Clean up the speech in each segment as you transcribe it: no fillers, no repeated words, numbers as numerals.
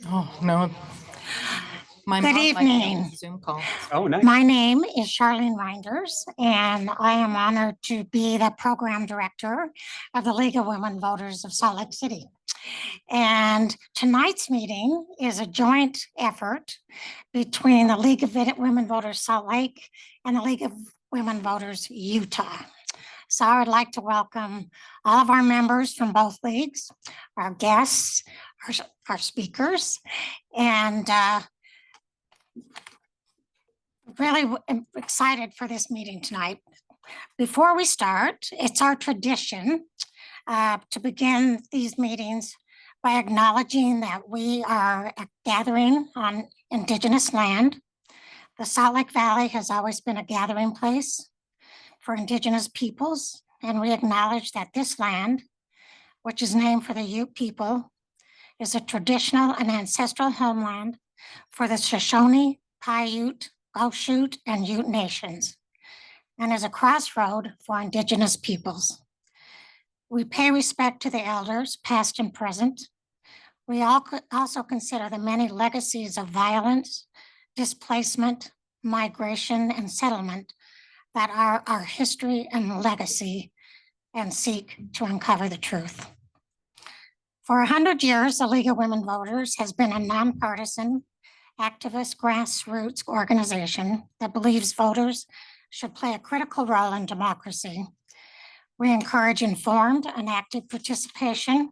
Oh, no. My Good mom might be on evening. the Zoom call. Oh, nice. My name is Charlene Reinders, and I am honored to be the program director of the League of Women Voters of Salt Lake City. And tonight's meeting is a joint effort between the League of Women Voters Salt Lake and the League of Women Voters Utah. So I would like to welcome all of our members from both leagues, our guests, our speakers, and really excited for this meeting tonight. Before we start, it's our tradition to begin these meetings by acknowledging that we are gathering on Indigenous land. The Salt Lake Valley has always been a gathering place for Indigenous peoples, and we acknowledge that this land, which is named for the Ute people, is a traditional and ancestral homeland for the Shoshone, Paiute, Goshute, and Ute nations, and is a crossroad for Indigenous peoples. We pay respect to the elders, past and present. We also consider the many legacies of violence, displacement, migration, and settlement that are our history and legacy, and seek to uncover the truth. For 100 years, the League of Women Voters has been a nonpartisan, activist grassroots organization that believes voters should play a critical role in democracy. We encourage informed and active participation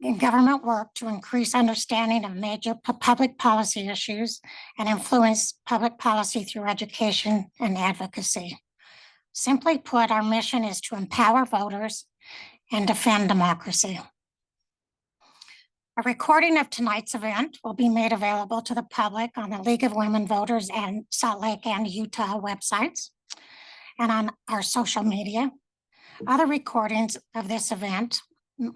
in government work to increase understanding of major public policy issues and influence public policy through education and advocacy. Simply put, our mission is to empower voters and defend democracy. A recording of tonight's event will be made available to the public on the League of Women Voters and Salt Lake and Utah websites and on our social media. Other recordings of this event,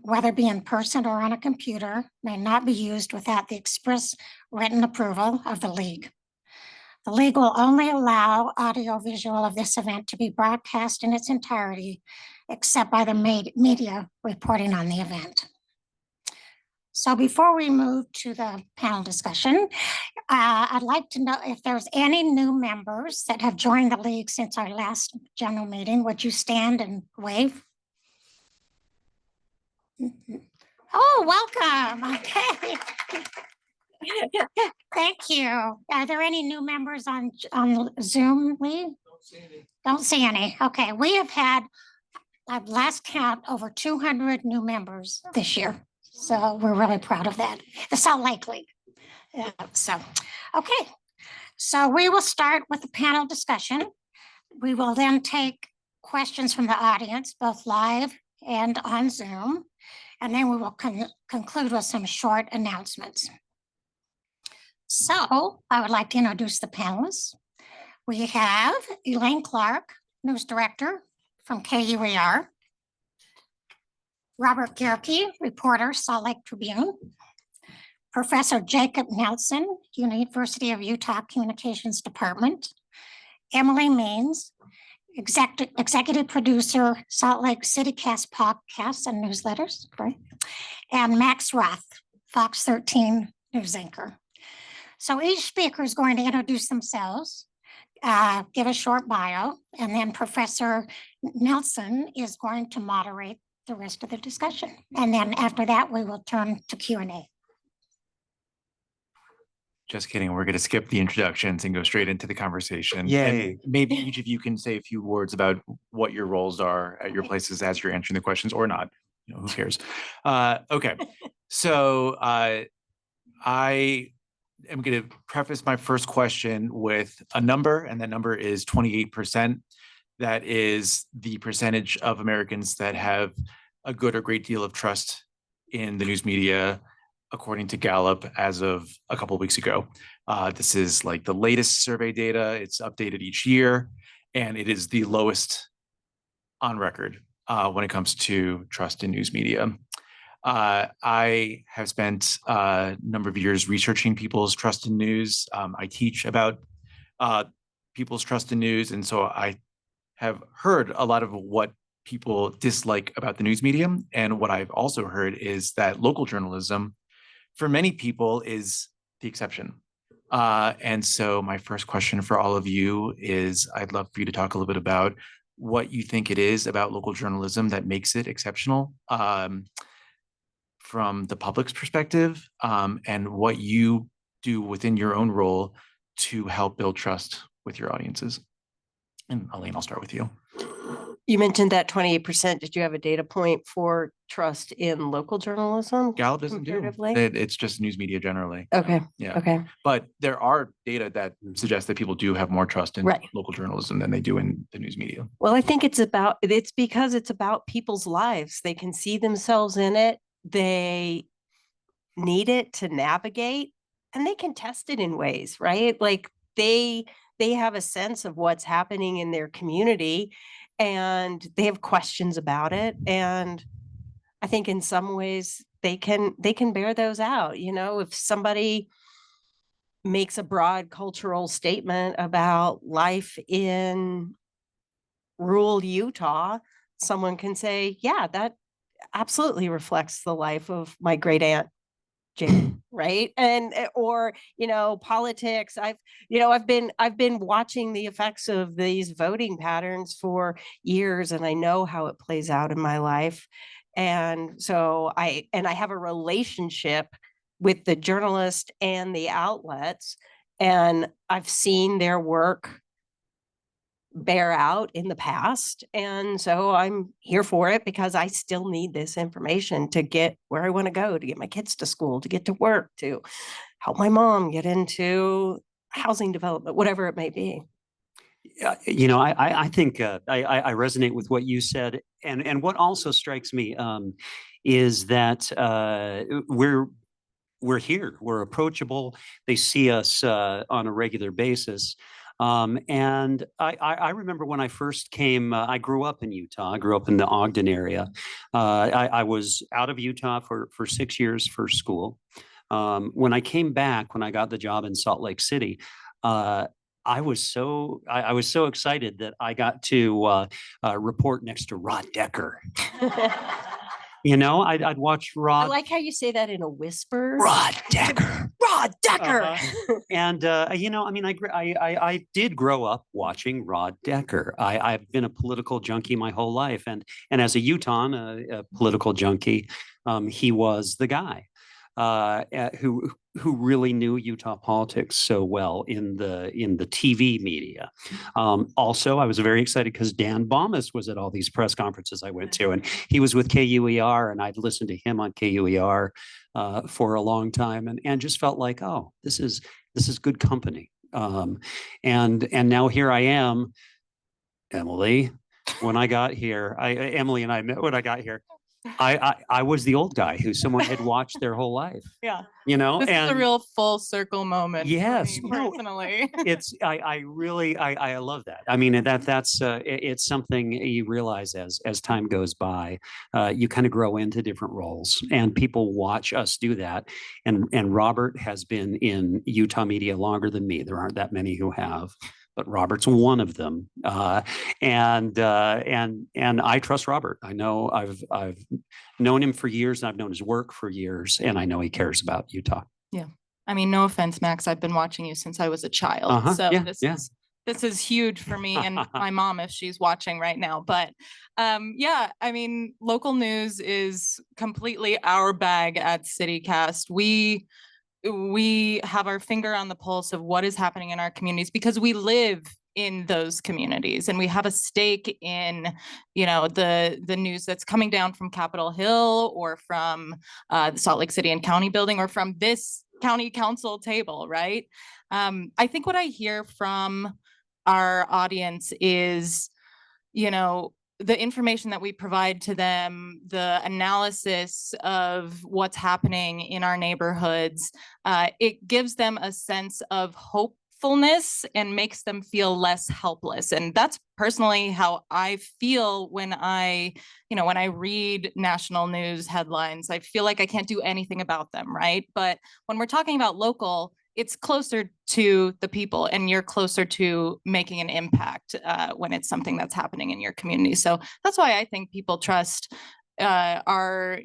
whether be in person or on a computer, may not be used without the express written approval of the League. The League will only allow audio-visual of this event to be broadcast in its entirety, except by the media reporting on the event. So before we move to the panel discussion, I'd like to know if there's any new members that have joined the League since our last general meeting. Would you stand and wave? Oh, welcome. Okay. Thank you. Are there any new members on Zoom, Lee? Don't see any. Okay, we have had, at last count, over 200 new members this year. So we're really proud of that. The Salt Lake League. Okay. So we will start with the panel discussion. We will then take questions from the audience, both live and on Zoom. And then we will conclude with some short announcements. So I would like to introduce the panelists. We have Elaine Clark, News Director from KUER. Robert Gehrke, reporter, Salt Lake Tribune. Professor Jacob Nelson, University of Utah Communications Department. Emily Means, executive producer, Salt Lake CityCast podcasts and newsletters, right? And Max Roth, Fox 13 news anchor. So each speaker is going to introduce themselves, give a short bio, and then Professor Nelson is going to moderate the rest of the discussion. And then after that, we will turn to Q&A. Just kidding. We're going to skip the introductions and go straight into the conversation. Yay. And maybe each of you can say a few words about what your roles are at your places as you're answering the questions, or not. You know, who cares? Okay. So I am going to preface my first question with a number, and that number is 28%. That is the percentage of Americans that have a good or great deal of trust in the news media, according to Gallup, as of a couple of weeks ago. This is like the latest survey data. It's updated each year, and it is the lowest on record when it comes to trust in news media. I have spent a number of years researching people's trust in news. I teach about people's trust in news, and so I have heard a lot of what people dislike about the news medium. And what I've also heard is that local journalism for many people is the exception. And so my first question for all of you is, I'd love for you to talk a little bit about what you think it is about local journalism that makes it exceptional, from the public's perspective, and what you do within your own role to help build trust with your audiences. And Elaine, I'll start with you. You mentioned that 28%. Did you have a data point for trust in local journalism? Gallup doesn't do comparatively? it. It's just news media generally. Okay. Yeah. Okay. But there are data that suggest that people do have more trust in Right. local journalism than they do in the news media. Well, I think it's because it's about people's lives. They can see themselves in it. They need it to navigate, and they can test it in ways, right? Like they have a sense of what's happening in their community, and they have questions about it. And I think in some ways they can bear those out. You know, if somebody makes a broad cultural statement about life in rural Utah, someone can say, yeah, that absolutely reflects the life of my great aunt Jane, right? And or politics. I've been watching the effects of these voting patterns for years, and I know how it plays out in my life. And so I have a relationship with the journalist and the outlets, and I've seen their work bear out in the past. And so I'm here for it because I still need this information to get where I want to go, to get my kids to school, to get to work, to help my mom get into housing development, whatever it may be. I think I resonate with what you said, and what also strikes me is that we're here, we're approachable. They see us on a regular basis. And I remember when I first came, I grew up in Utah. I grew up in the Ogden area. I was out of Utah for 6 years for school. When I came back, when I got the job in Salt Lake City, I was so excited that I got to report next to Rod Decker. I'd watch Rod. I like how you say that in a whisper. Rod Decker. Rod Decker. And I did grow up watching Rod Decker. I've been a political junkie my whole life, and as a Utahn, a political junkie, he was the guy who really knew Utah politics so well in the TV media. Also, I was very excited because Dan Baumus was at all these press conferences I went to, and he was with KUER, and I'd listened to him on KUER for a long time, and just felt like, oh, this is good company. And now here I am, Emily. When I got here, Emily and I met when I got here. I was the old guy who someone had watched their whole life. Yeah. This is a real full circle moment. Yes, for me, personally. I really love that. I mean, that's it's something you realize as time goes by, you kind of grow into different roles, and people watch us do that. And Robert has been in Utah media longer than me. There aren't that many who have. But Robert's one of them, and I trust Robert. I know I've known him for years, and I've known his work for years, and I know he cares about Utah. Yeah, I mean, no offense, Max. I've been watching you since I was a child, so this is huge for me and my mom if she's watching right now. But yeah, I mean, local news is completely our bag at CityCast. We have our finger on the pulse of what is happening in our communities because we live in those communities and we have a stake in, the news that's coming down from Capitol Hill or from the Salt Lake City and County building or from this county council table, right? I think what I hear from our audience is, the information that we provide to them, the analysis of what's happening in our neighborhoods, it gives them a sense of hopefulness and makes them feel less helpless. And that's personally how I feel when I read national news headlines. I feel like I can't do anything about them, right? But when we're talking about local, it's closer to the people and you're closer to making an impact when it's something that's happening in your community. So that's why I think people trust our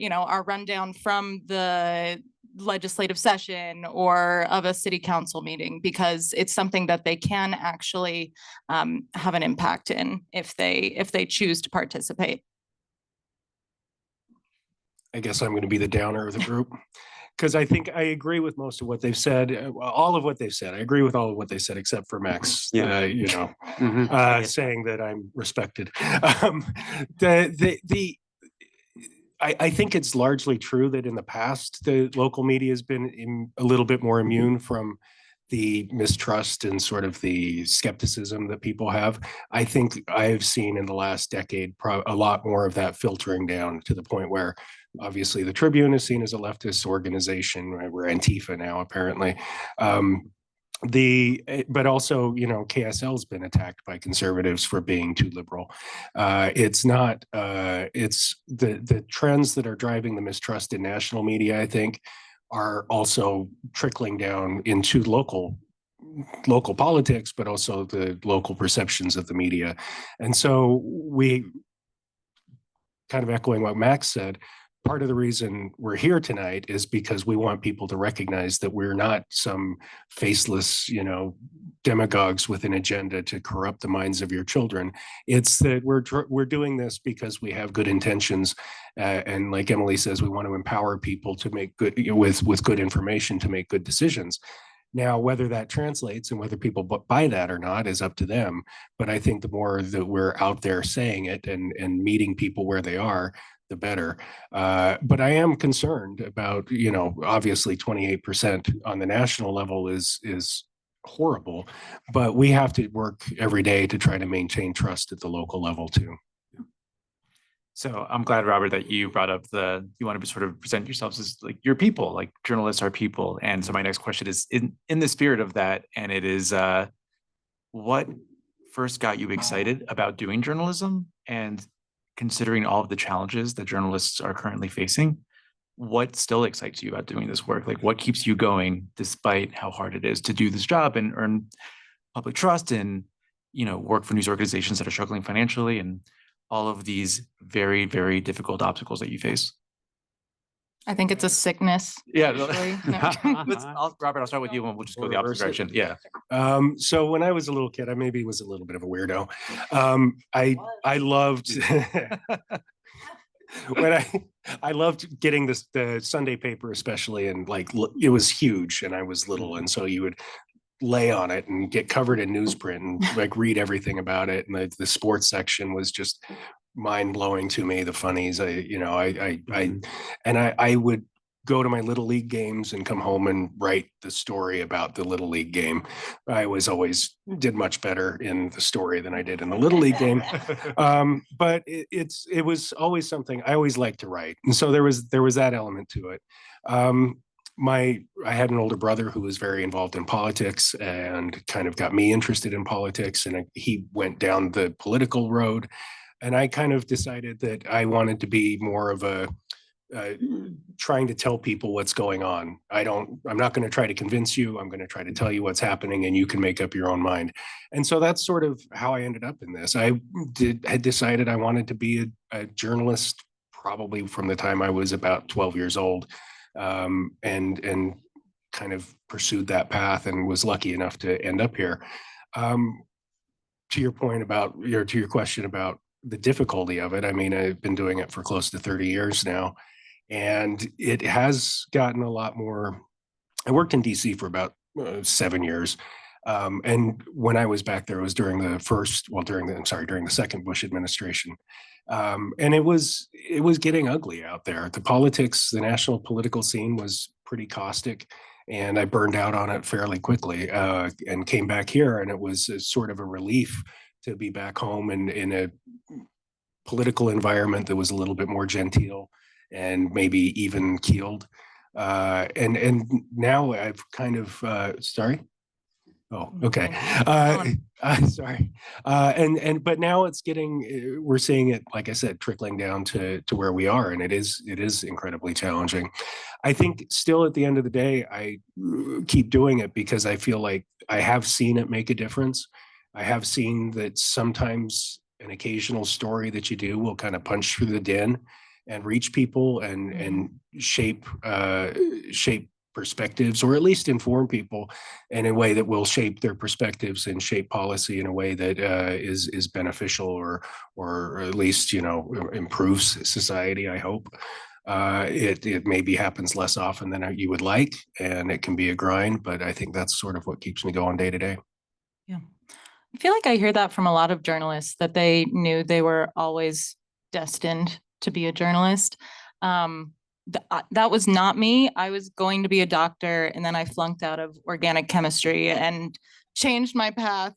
rundown from the legislative session or of a city council meeting, because it's something that they can actually have an impact in if they choose to participate. I guess I'm going to be the downer of the group because I think I agree with most of what they've said, all of what they've said. I agree with all of what they said, except for Max, saying that I'm respected. I think it's largely true that in the past, the local media has been a little bit more immune from the mistrust and sort of the skepticism that people have. I think I've seen in the last decade a lot more of that filtering down to the point where obviously the Tribune is seen as a leftist organization. Right? We're Antifa now, apparently. But also, KSL has been attacked by conservatives for being too liberal. It's not, it's the trends that are driving the mistrust in national media, I think, are also trickling down into local politics, but also the local perceptions of the media. And so we, kind of echoing what Max said, part of the reason we're here tonight is because we want people to recognize that we're not some faceless, demagogues with an agenda to corrupt the minds of your children. It's that we're doing this because we have good intentions, and like Emily says, we want to empower people to make good with good information to make good decisions. Now, whether that translates and whether people buy that or not is up to them. But I think the more that we're out there saying it and meeting people where they are, the better. But I am concerned about, obviously 28% on the national level is horrible, but we have to work every day to try to maintain trust at the local level too. So I'm glad, Robert, that you brought up you want to sort of present yourselves as like your people, like journalists are people. And so my next question is in the spirit of that, and it is, what first got you excited about doing journalism? And considering all of the challenges that journalists are currently facing, what still excites you about doing this work? Like, what keeps you going despite how hard it is to do this job and earn public trust and, work for news organizations that are struggling financially and all of these very, very difficult obstacles that you face? I think it's a sickness. Yeah. Robert, I'll start with you and we'll just go the opposite direction. Yeah. So when I was a little kid, I maybe was a little bit of a weirdo. I loved I loved getting the Sunday paper, especially, and like it was huge and I was little. And so you would lay on it and get covered in newsprint and like read everything about it. And the sports section was just mind blowing to me. The funnies, I would go to my little league games and come home and write the story about the little league game. I always did much better in the story than I did in the little league game. But it was always something I always liked to write. And so there was that element to it. I had an older brother who was very involved in politics and kind of got me interested in politics, and he went down the political road. And I kind of decided that I wanted to be more of a trying to tell people what's going on. I'm not going to try to convince you. I'm going to try to tell you what's happening and you can make up your own mind. And so that's sort of how I ended up in this. I had decided I wanted to be a journalist probably from the time I was about 12 years old. And kind of pursued that path and was lucky enough to end up here. To your point about to your question about the difficulty of it, I mean, I've been doing it for close to 30 years now, and it has gotten a lot more. I worked in DC for about 7 years. And when I was back there, it was during the second Bush administration. And it was getting ugly out there. The national political scene was pretty caustic, and I burned out on it fairly quickly, and came back here, and it was sort of a relief to be back home and in a political environment that was a little bit more genteel and maybe even keeled. And now I've kind of sorry. Oh, okay. Sorry. But now it's we're seeing it, like I said, trickling down to where we are. And it is incredibly challenging. I think still at the end of the day, I keep doing it because I feel like I have seen it make a difference. I have seen that sometimes an occasional story that you do will kind of punch through the din and reach people and shape perspectives, or at least inform people in a way that will shape their perspectives and shape policy in a way that is beneficial or at least, you know, improves society, I hope. It maybe happens less often than you would like, and it can be a grind, but I think that's sort of what keeps me going day to day. Yeah. I feel like I hear that from a lot of journalists, that they knew they were always destined to be a journalist. That was not me. I was going to be a doctor, and then I flunked out of organic chemistry and changed my path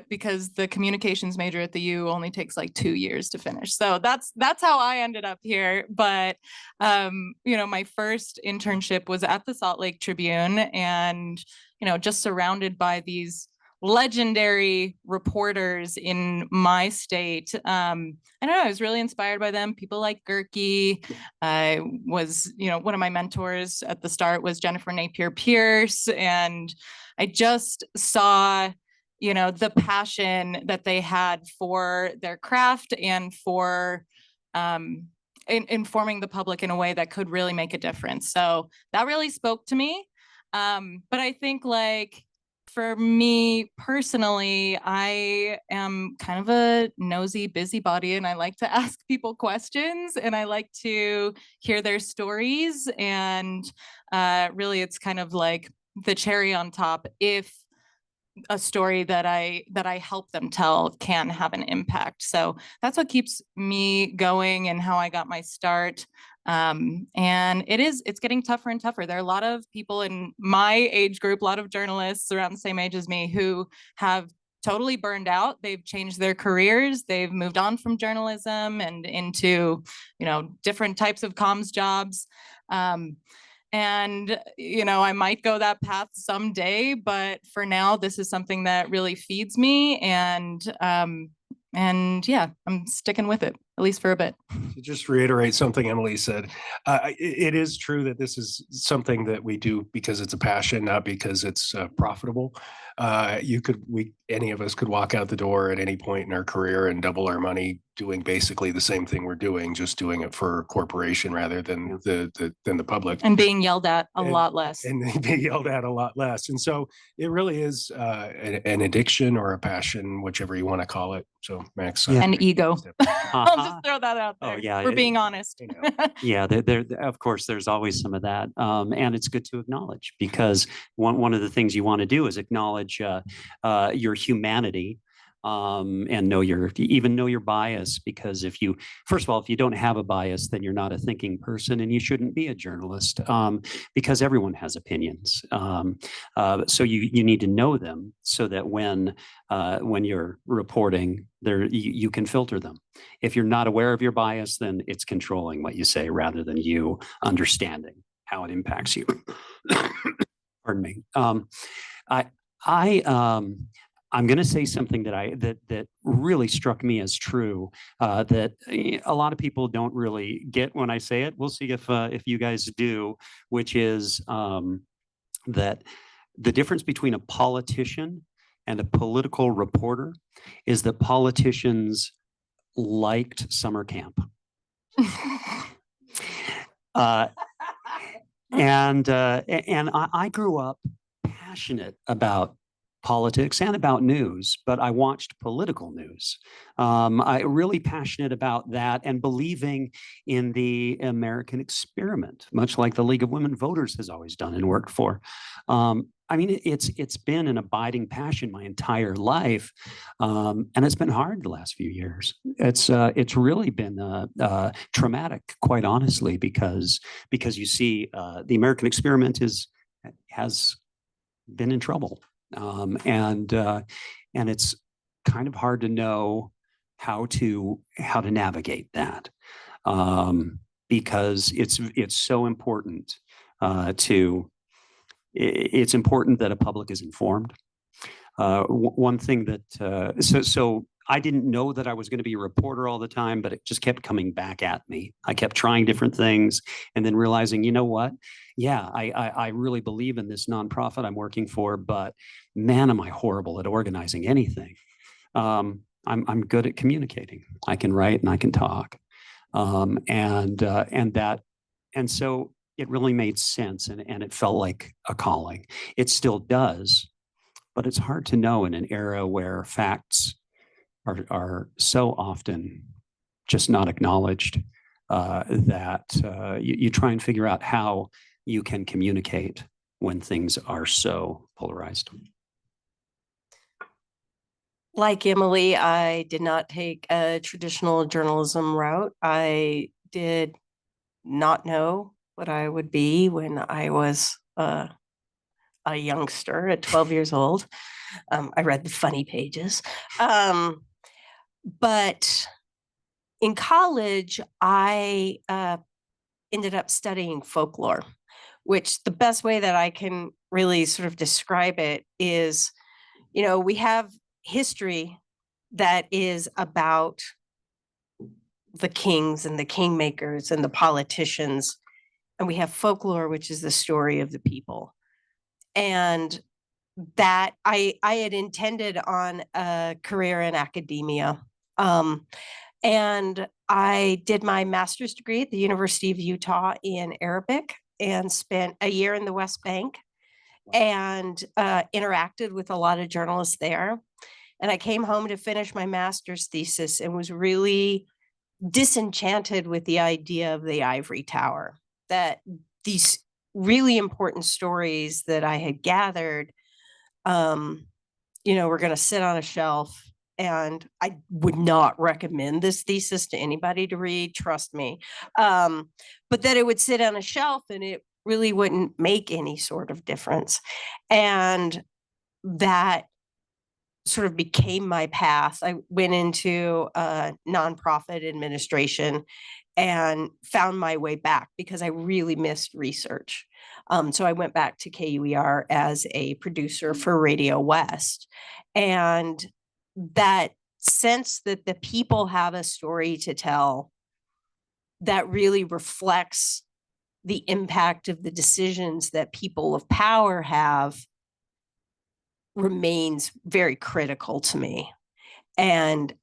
because the communications major at the U only takes like 2 years to finish. So that's how I ended up here. But you know, my first internship was at the Salt Lake Tribune, and you know, just surrounded by these legendary reporters in my state. I don't know, I was really inspired by them. People like Gehrke. I was, you know, one of my mentors at the start was Jennifer Napier Pierce. And I just saw, you know, the passion that they had for their craft and for informing the public in a way that could really make a difference. So that really spoke to me. But I think, like, for me personally, I am kind of a nosy busybody, and I like to ask people questions, and I like to hear their stories. And really, it's kind of like the cherry on top if a story that I help them tell can have an impact. So that's what keeps me going and how I got my start. And it's getting tougher and tougher. There are a lot of people in my age group, a lot of journalists around the same age as me, who have totally burned out. They've changed their careers. They've moved on from journalism and into, you know, different types of comms jobs. And, you know, I might go that path someday, but for now, this is something that really feeds me. And yeah, I'm sticking with it, at least for a bit. To just reiterate something Emily said, it is true that this is something that we do because it's a passion, not because it's profitable. Any of us could walk out the door at any point in our career and double our money doing basically the same thing we're doing, just doing it for a corporation rather than the public. And being yelled at a lot less. And being yelled at a lot less. And so it really is an addiction or a passion, whichever you want to call it. So Max. And ego. I'll just throw that out there. Oh, yeah. We're being honest. Yeah, there, of course, there's always some of that. And it's good to acknowledge, because one of the things you want to do is acknowledge your humanity. And know your bias, because first of all, if you don't have a bias, then you're not a thinking person, and you shouldn't be a journalist, because everyone has opinions. So you need to know them so that when you're reporting, you can filter them. If you're not aware of your bias, then it's controlling what you say rather than you understanding how it impacts you. Pardon me. I'm going to say something that really struck me as true, that a lot of people don't really get when I say it. We'll see if you guys do, which is that the difference between a politician and a political reporter is that politicians liked summer camp. And I grew up passionate about politics and about news, but I watched political news. I really passionate about that and believing in the American experiment, much like the League of Women Voters has always done and worked for. I mean, it's been an abiding passion my entire life, and it's been hard the last few years. It's really been traumatic, quite honestly, because you see the American experiment has been in trouble. And it's kind of hard to know how to navigate that, because it's so important it's important that a public is informed. One thing that so I didn't know that I was going to be a reporter all the time, but it just kept coming back at me. I kept trying different things and then realizing, you know what? Yeah, I really believe in this nonprofit I'm working for, but man, am I horrible at organizing anything. I'm good at communicating. I can write and I can talk. And so it really made sense, and it felt like a calling. It still does, but it's hard to know in an era where facts are so often just not acknowledged, that you try and figure out how you can communicate when things are so polarized. Like Emily, I did not take a traditional journalism route. I did not know what I would be when I was a youngster at 12 years old. I read the funny pages. But in college, I ended up studying folklore, which the best way that I can really sort of describe it is, we have history that is about the kings and the kingmakers and the politicians. And we have folklore, which is the story of the people. And that I had intended on a career in academia. And I did my master's degree at the University of Utah in Arabic and spent a year in the West Bank and interacted with a lot of journalists there. And I came home to finish my master's thesis and was really disenchanted with the idea of the ivory tower, that these really important stories that I had gathered, were going to sit on a shelf. And I would not recommend this thesis to anybody to read, trust me. But that it would sit on a shelf and it really wouldn't make any sort of difference. And that sort of became my path. I went into nonprofit administration and found my way back because I really missed research. So I went back to KUER as a producer for Radio West. And that sense that the people have a story to tell that really reflects the impact of the decisions that people of power have remains very critical to me. And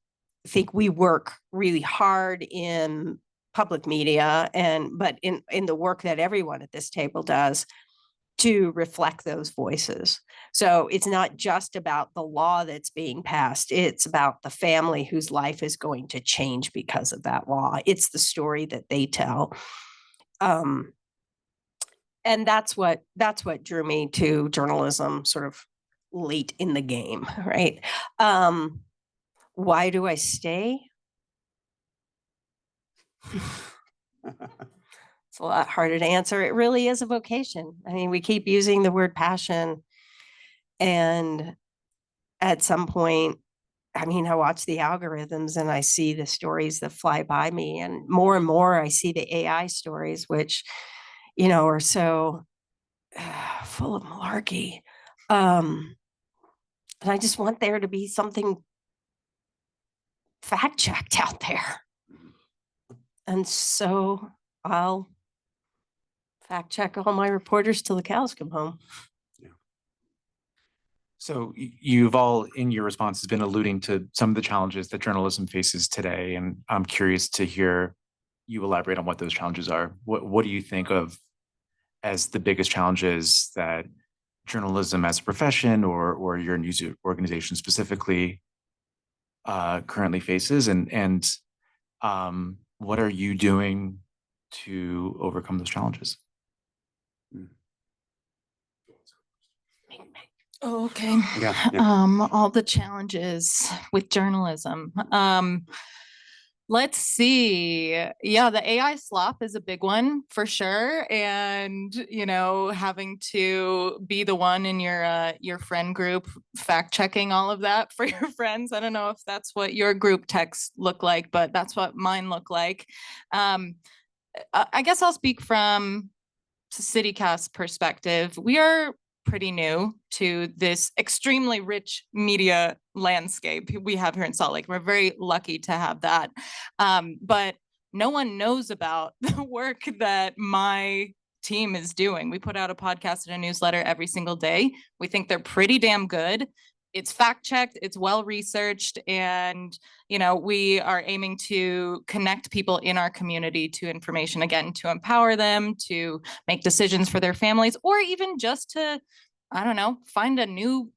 I think we work really hard in public media but in the work that everyone at this table does to reflect those voices. So it's not just about the law that's being passed. It's about the family whose life is going to change because of that law. It's the story that they tell. And that's what drew me to journalism sort of late in the game, right? Why do I stay? It's a lot harder to answer. It really is a vocation. I mean, we keep using the word passion. And at some point, I watch the algorithms and I see the stories that fly by me. And more I see the AI stories, which, are so full of malarkey. And I just want there to be something fact checked out there. And so I'll fact check all my reporters till the cows come home. Yeah. So you've all, in your responses, been alluding to some of the challenges that journalism faces today. And I'm curious to hear you elaborate on what those challenges are. What do you think of as the biggest challenges that journalism as a profession or your news organization specifically currently faces, and what are you doing to overcome those challenges? Oh, okay. Yeah. All the challenges with journalism. Let's see. Yeah, the AI slop is a big one for sure. And, having to be the one in your friend group fact checking all of that for your friends. I don't know if that's what your group texts look like, but that's what mine look like. I guess I'll speak from CityCast perspective. We are pretty new to this extremely rich media landscape we have here in Salt Lake. We're very lucky to have that. But no one knows about the work that my team is doing. We put out a podcast and a newsletter every single day. We think they're pretty damn good. it's fact checked, it's well researched, and we are aiming to connect people in our community to information, again, to empower them to make decisions for their families, or even just to, I don't know, find a new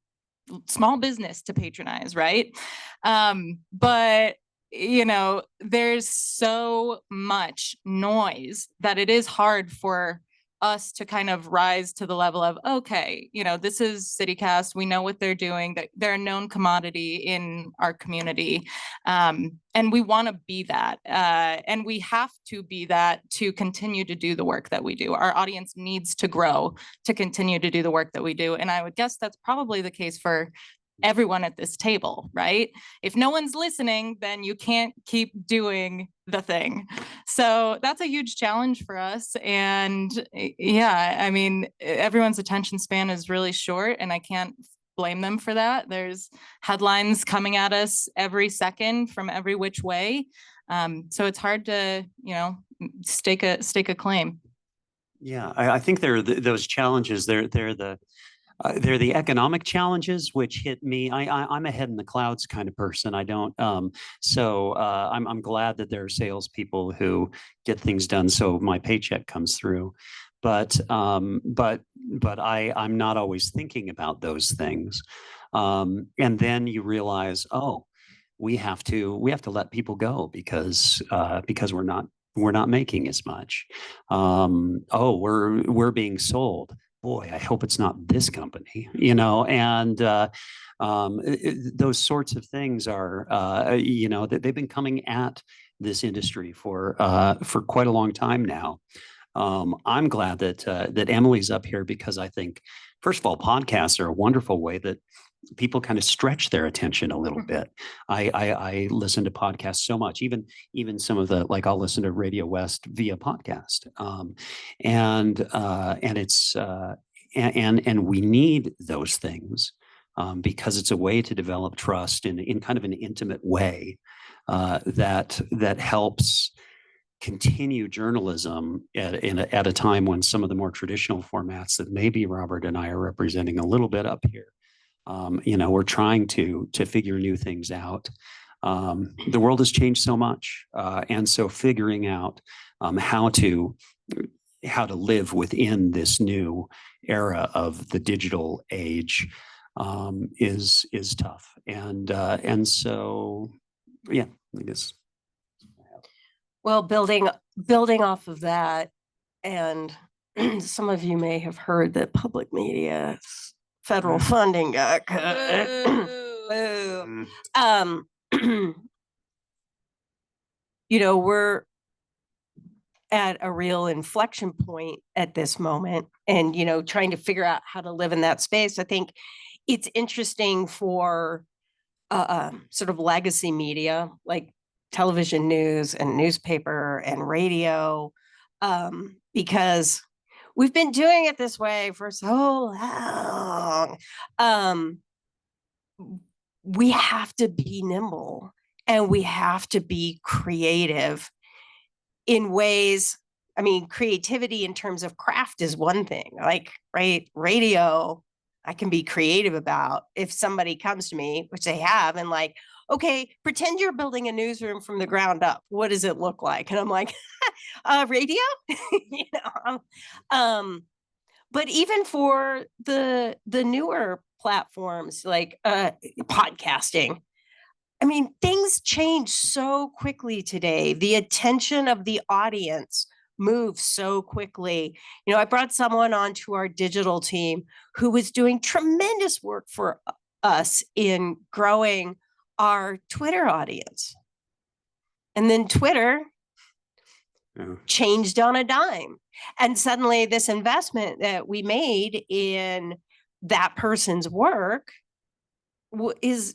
small business to patronize, right? But there's so much noise that it is hard for us to kind of rise to the level of, okay, this is CityCast. We know what they're doing. They're a known commodity in our community. And we want to be that. And we have to be that to continue to do the work that we do. Our audience needs to grow to continue to do the work that we do. And I would guess that's probably the case for everyone at this table, right? If no one's listening, then you can't keep doing the thing. So that's a huge challenge for us. And yeah, I mean, everyone's attention span is really short, and I can't blame them for that. There's headlines coming at us every second from every which way. So it's hard to, stake a claim. Yeah, I think those challenges. They're the economic challenges which hit me. I'm a head in the clouds kind of person. I don't. I'm glad that there are salespeople who get things done so my paycheck comes through. But I'm not always thinking about those things. And then you realize, oh, we have to let people go because we're not making as much. We're being sold. Boy, I hope it's not this company, and those sorts of things are, they've been coming at this industry for quite a long time now. I'm glad that Emily's up here because I think, first of all, podcasts are a wonderful way that people kind of stretch their attention a little bit. I listen to podcasts so much, even some of I'll listen to Radio West via podcast. And it's and we need those things because it's a way to develop trust in kind of an intimate way that helps continue journalism at a time when some of the more traditional formats that maybe Robert and I are representing a little bit up here. We're trying to figure new things out. The world has changed so much, and so figuring out how to live within this new era of the digital age is tough. And so, yeah, I guess. Well, building off of that, and some of you may have heard that public media federal funding got cut. We're at a real inflection point at this moment, and trying to figure out how to live in that space. I think it's interesting for sort of legacy media like television news and newspaper and radio, because we've been doing it this way for so long. We have to be nimble, and we have to be creative in ways. I mean, creativity in terms of craft is one thing, right? Radio, I can be creative about. If somebody comes to me, which they have, and okay, pretend you're building a newsroom from the ground up. What does it look like? And I'm like, radio, but even for the newer platforms like podcasting, I mean, things change so quickly today. The attention of the audience moves so quickly. I brought someone onto our digital team who was doing tremendous work for us in growing our Twitter audience. And then Twitter changed on a dime. And suddenly this investment that we made in that person's work is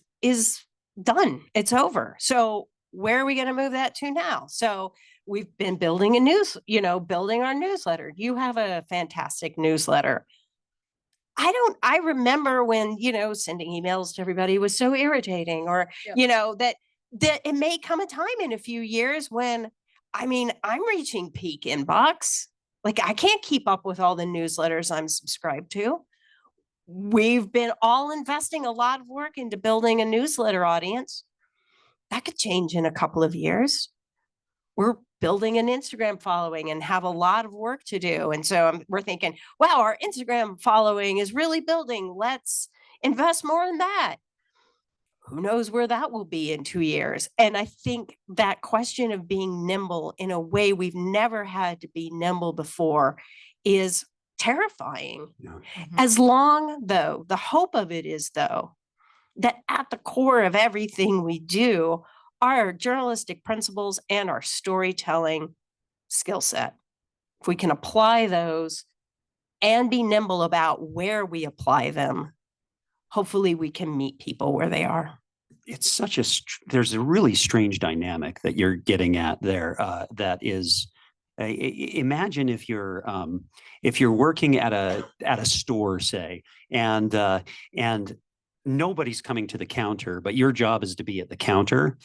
done. It's over. So where are we going to move that to now? So we've been building building our newsletter. You have a fantastic newsletter. I remember when, sending emails to everybody was so irritating, or, that it may come a time in a few years when, I'm reaching peak inbox. I can't keep up with all the newsletters I'm subscribed to. we've been all investing a lot of work into building a newsletter audience. That could change in a couple of years. We're building an Instagram following and have a lot of work to do. And so we're thinking, wow, our Instagram following is really building. Let's invest more in that. Who knows where that will be in 2 years? And I think that question of being nimble in a way we've never had to be nimble before is terrifying. As long, though, the hope of it is, though, that at the core of everything we do are our journalistic principles and our storytelling skill set. If we can apply those and be nimble about where we apply them, hopefully we can meet people where they are. It's such there's a really strange dynamic that you're getting at there. That is, imagine if you're working at a store, say, and nobody's coming to the counter, but your job is to be at the counter.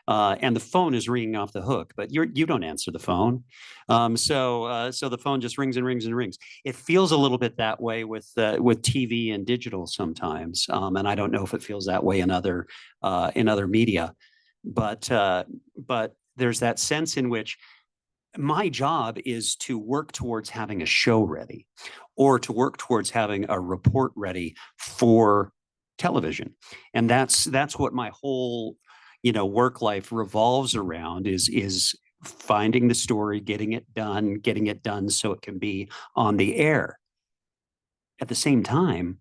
And the phone is ringing off the hook, but you don't answer the phone. So the phone just rings and rings and rings. It feels a little bit that way with TV and digital sometimes. And I don't know if it feels that way in other media, but there's that sense in which my job is to work towards having a show ready, or to work towards having a report ready for television. And that's what my whole work life revolves around, is finding the story, getting it done so it can be on the air. At the same time,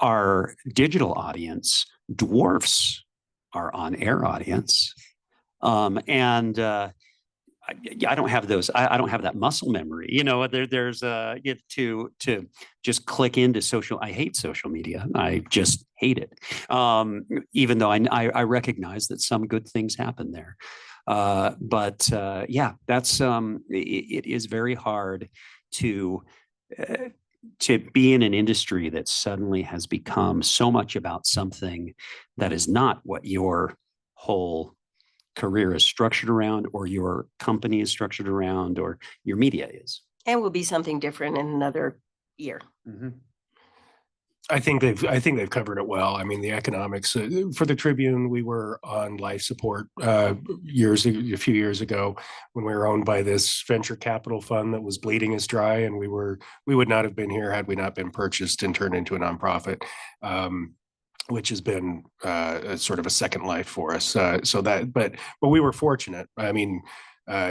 our digital audience dwarfs our on-air audience. I don't have those. I don't have that muscle memory. There's to just click into social. I hate social media. I just hate it. Even though I recognize that some good things happen there. But that's it is very hard to be in an industry that suddenly has become so much about something that is not what your whole career is structured around, or your company is structured around, or your media is. And will be something different in another year. Mm-hmm. I think they've covered it well. I mean, the economics for the Tribune, we were on life support a few years ago when we were owned by this venture capital fund that was bleeding us dry, and we would not have been here had we not been purchased and turned into a nonprofit. Which has been sort of a second life for us. But we were fortunate. I mean,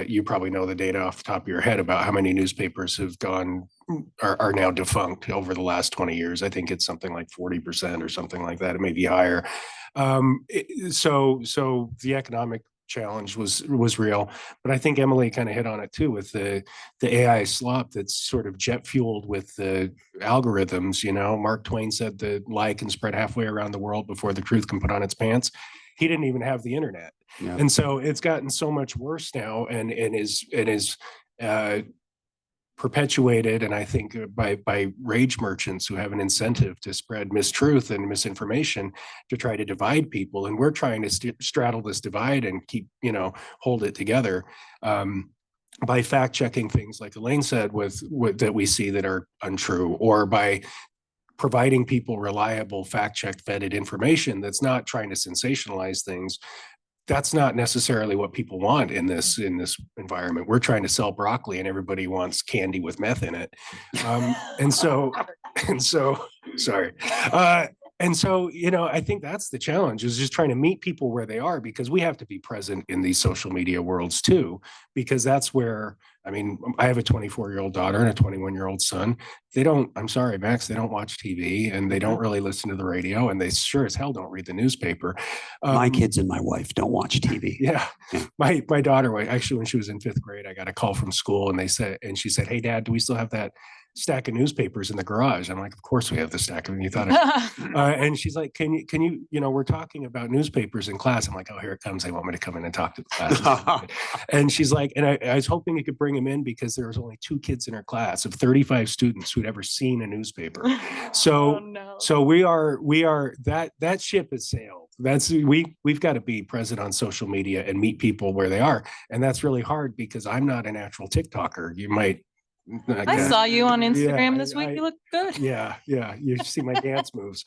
you probably know the data off the top of your head about how many newspapers have are now defunct over the last 20 years. I think it's something like 40% or something like that. It may be higher. So the economic challenge was real, but I think Emily kind of hit on it too with the AI slop that's sort of jet fueled with the algorithms. Mark Twain said the lie can spread halfway around the world before the truth can put on its pants. He didn't even have the internet. Yeah. And so it's gotten so much worse now, and is perpetuated, and I think by rage merchants who have an incentive to spread mistruth and misinformation to try to divide people. And we're trying to straddle this divide and keep, hold it together by fact checking things like Elaine said with that we see that are untrue, or by providing people reliable fact check vetted information that's not trying to sensationalize things. That's not necessarily what people want in this environment. We're trying to sell broccoli and everybody wants candy with meth in it. And so, sorry. And so, I think that's the challenge, is just trying to meet people where they are, because we have to be present in these social media worlds too, because that's where, I have a 24-year-old daughter and a 21-year-old son. I'm sorry, Max, they don't watch TV and they don't really listen to the radio, and they sure as hell don't read the newspaper. My kids and my wife don't watch TV. Yeah. My daughter, actually, when she was in 5th grade, I got a call from school and she said, "Hey, Dad, do we still have that stack of newspapers in the garage?" I'm like, "Of course we have the stack of them. You thought it." And she's like, can you, we're talking about newspapers in class. I'm like, "Oh, here it comes. They want me to come in and talk to the class." And she's like, and I was hoping you could bring him in because there was only 2 kids in her class of 35 students who'd ever seen a newspaper. So, so we are that ship has sailed. We've got to be present on social media and meet people where they are. And that's really hard because I'm not a natural TikToker. You might I saw you on Instagram Yeah, this week. You look good. Yeah, you see my dance moves.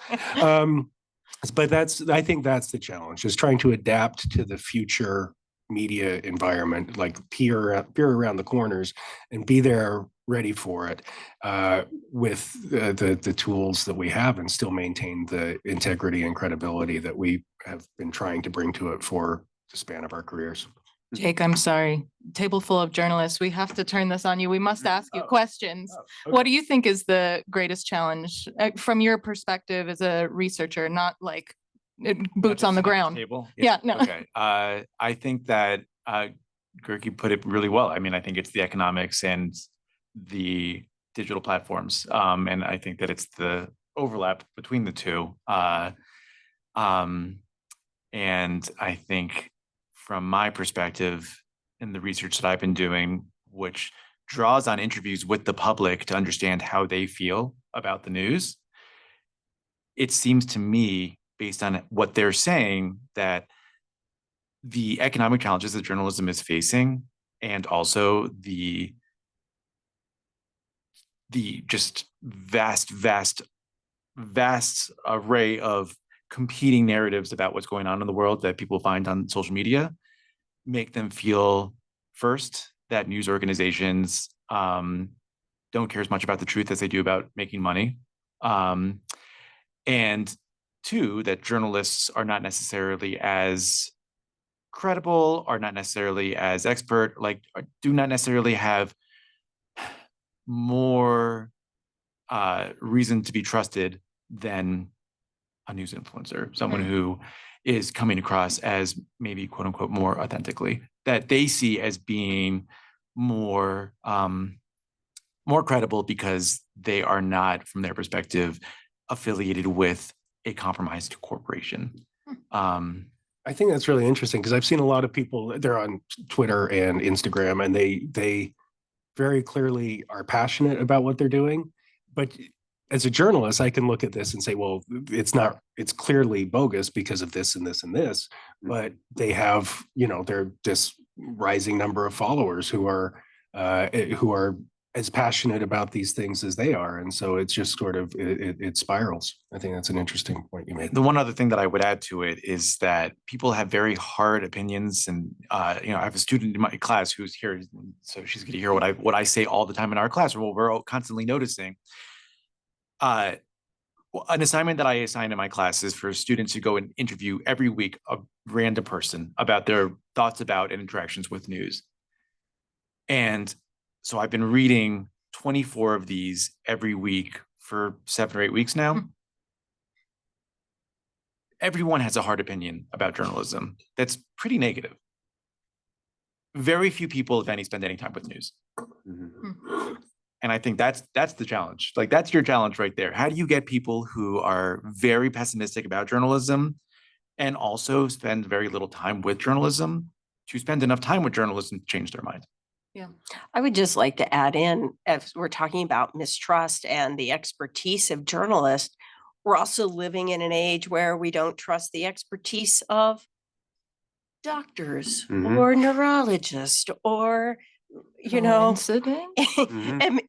But I think that's the challenge, is trying to adapt to the future media environment, like peer around the corners, and be there ready for it with the tools that we have, and still maintain the integrity and credibility that we have been trying to bring to it for the span of our careers. Jake, I'm sorry. Table full of journalists. We have to turn this on you. We must ask you questions. Okay. What do you think is the greatest challenge from your perspective as a researcher, not like boots on the ground? Table? Yeah, no. Okay. I think that Gehrke put it really well. I mean, I think it's the economics and the digital platforms. And I think that it's the overlap between the two. And I think from my perspective in the research that I've been doing, which draws on interviews with the public to understand how they feel about the news, it seems to me, based on what they're saying, that the economic challenges that journalism is facing, and also the just vast array of competing narratives about what's going on in the world that people find on social media, make them feel, first, that news organizations don't care as much about the truth as they do about making money. And two, that journalists are not necessarily as credible, are not necessarily as expert, like do not necessarily have more reason to be trusted than a news influencer, someone who is coming across as maybe quote unquote more authentically, that they see as being more credible because they are not, from their perspective, affiliated with a compromised corporation. I think that's really interesting, because I've seen a lot of people, they're on Twitter and Instagram, and they very clearly are passionate about what they're doing. But as a journalist, I can look at this and say, well, it's clearly bogus because of this and this and this, but they have, they're this rising number of followers who are as passionate about these things as they are. And so it's just sort of, it spirals. I think that's an interesting point you made. The one other thing that I would add to it is that people have very hard opinions. And, I have a student in my class who's here, so she's going to hear what I say all the time in our class, or what we're all constantly noticing. An assignment that I assign in my class is for students to go and interview every week a random person about their thoughts about and interactions with news. And so I've been reading 24 of these every week for 7 or 8 weeks now. Everyone has a hard opinion about journalism that's pretty negative. Very few people, if any, spend any time with news. And I think that's the challenge. Like, that's your challenge right there. How do you get people who are very pessimistic about journalism and also spend very little time with journalism to spend enough time with journalism to change their mind? Yeah, I would just like to add in, as we're talking about mistrust and the expertise of journalists, we're also living in an age where we don't trust the expertise of doctors or neurologists, or and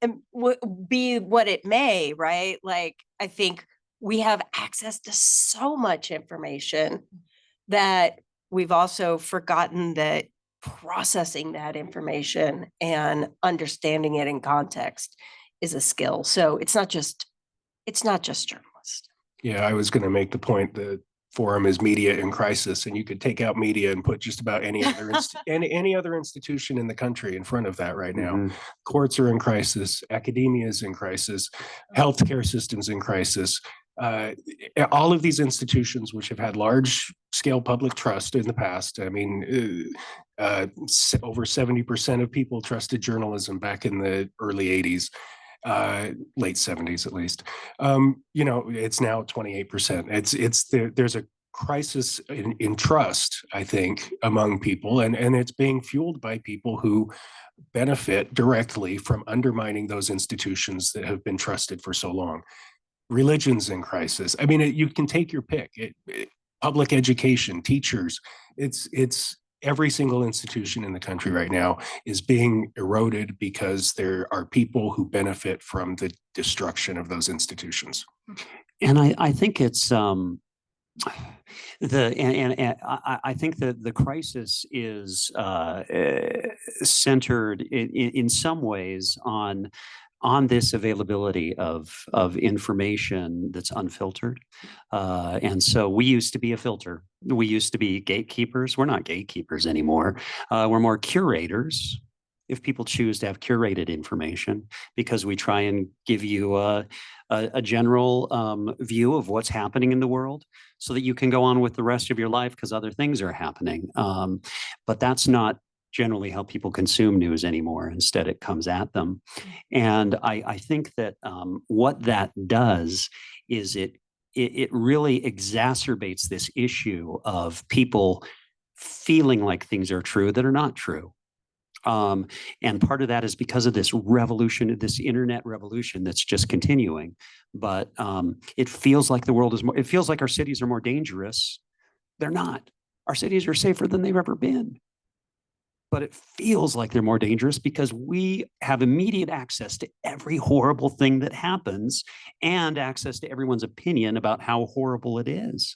be what it may, right? Like, I think we have access to so much information that we've also forgotten that processing that information and understanding it in context is a skill. So it's not just journalists. Yeah, I was going to make the point that forum is media in crisis, and you could take out media and put just about any other any other institution in the country in front of that right now. Courts are in crisis, academia is in crisis, healthcare systems in crisis. All of these institutions, which have had large scale public trust in the past, I mean, over 70% of people trusted journalism back in the early 80s. Late 70s at least. It's now 28%. There's a crisis in trust, I think, among people, and it's being fueled by people who benefit directly from undermining those institutions that have been trusted for so long. Religion's in crisis. I mean, you can take your pick. Public education, teachers. It's every single institution in the country right now is being eroded because there are people who benefit from the destruction of those institutions. And I think it's I think that the crisis is centered in some ways on this availability of information that's unfiltered. And so we used to be a filter. We used to be gatekeepers. We're not gatekeepers anymore. We're more curators, if people choose to have curated information, because we try and give you a general view of what's happening in the world so that you can go on with the rest of your life because other things are happening. But that's not generally how people consume news anymore. Instead, it comes at them. And I think that what that does is it really exacerbates this issue of people feeling like things are true that are not true. And part of that is because of this revolution, this internet revolution that's just continuing. But it feels like the world is more, it feels like our cities are more dangerous. They're not. Our cities are safer than they've ever been. But it feels like they're more dangerous because we have immediate access to every horrible thing that happens and access to everyone's opinion about how horrible it is.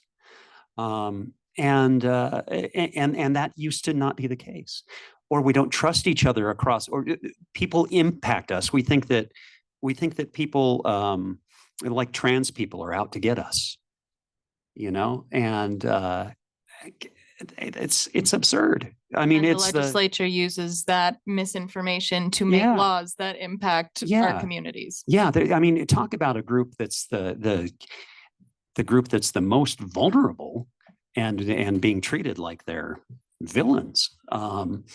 And that used to not be the case. Or we don't trust each other across, or people impact us. We think that people like trans people are out to get us, you know, and it's absurd. I mean, and it's the legislature uses that misinformation to make laws that impact our communities. Yeah, I mean, talk about a group that's the group that's the most vulnerable and being treated like they're villains. And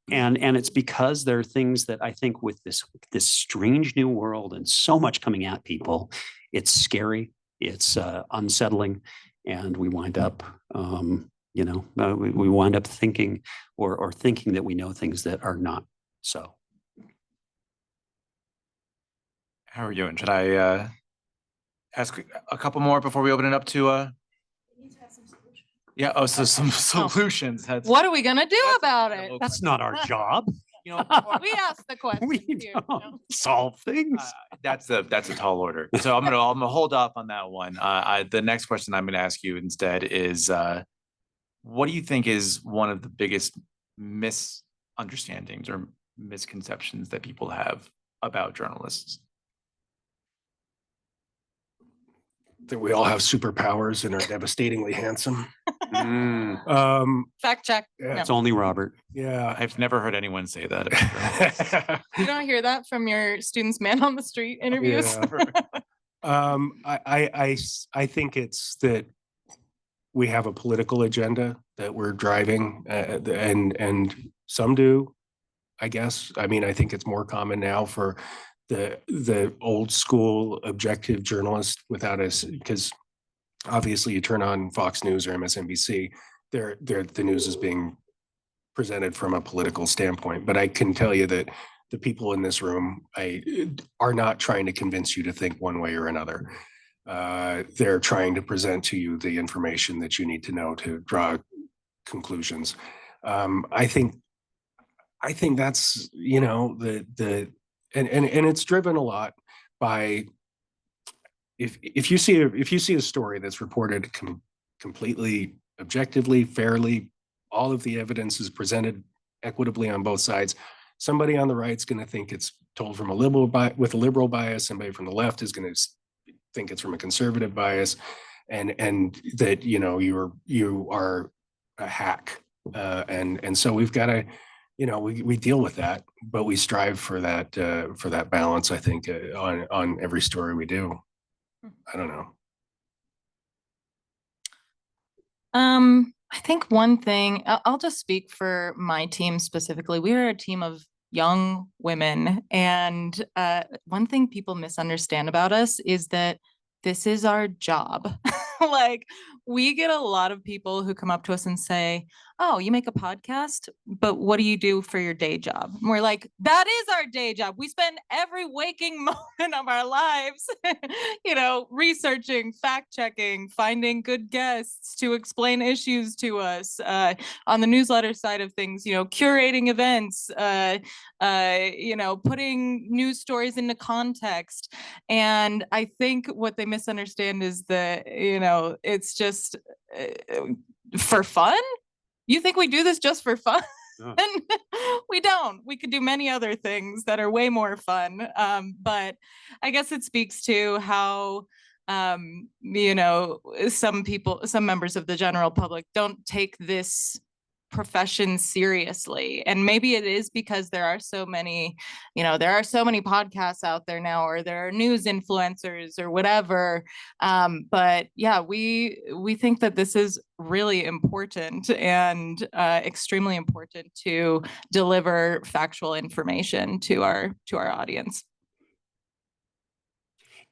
it's because there are things that I think with this strange new world and so much coming at people, it's scary, it's unsettling, and we wind up, we wind up thinking or thinking that we know things that are not so. How are you doing? Should I ask a couple more before we open it up to yeah, oh, so some solutions. What are we gonna do about it? That's not our job. You know, we ask the question. We don't solve things. That's a tall order. So I'm gonna hold off on that one. The next question I'm gonna ask you instead is, what do you think is one of the biggest misunderstandings or misconceptions that people have about journalists? That we all have superpowers and are devastatingly handsome. Fact check. Yeah. It's only Robert. Yeah. I've never heard anyone say that. You don't hear that from your students' man on the street interviews? Yeah. I think it's that we have a political agenda that we're driving, and some do, I guess. I mean, I think it's more common now for the old school objective journalist without us, because obviously you turn on Fox News or MSNBC, the news is being presented from a political standpoint. But I can tell you that the people in this room are not trying to convince you to think one way or another. They're trying to present to you the information that you need to know to draw conclusions. I think that's, you know, and it's driven a lot by if you see a story that's reported completely objectively, fairly, all of the evidence is presented equitably on both sides, somebody on the right's going to think it's told from with a liberal bias, somebody from the left is going to think it's from a conservative bias, and that, you know, you are a hack, and so we've got to, you know, we deal with that, but we strive for that balance, I think, on every story we do. I don't know. I think one thing, I'll just speak for my team specifically. We are a team of young women, and one thing people misunderstand about us is that this is our job. Like, we get a lot of people who come up to us and say, oh, you make a podcast, but what do you do for your day job? And we're like, that is our day job. We spend every waking moment of our lives, researching, fact checking, finding good guests to explain issues to us, on the newsletter side of things, curating events, putting news stories into context. And I think what they misunderstand is that, it's just for fun. You think we do this just for fun? Oh. And we don't. We could do many other things that are way more fun. But I guess it speaks to how, some members of the general public don't take this profession seriously. And maybe it is because there are so many podcasts out there now, or there are news influencers or whatever. But yeah, we think that this is really important and extremely important to deliver factual information to our audience.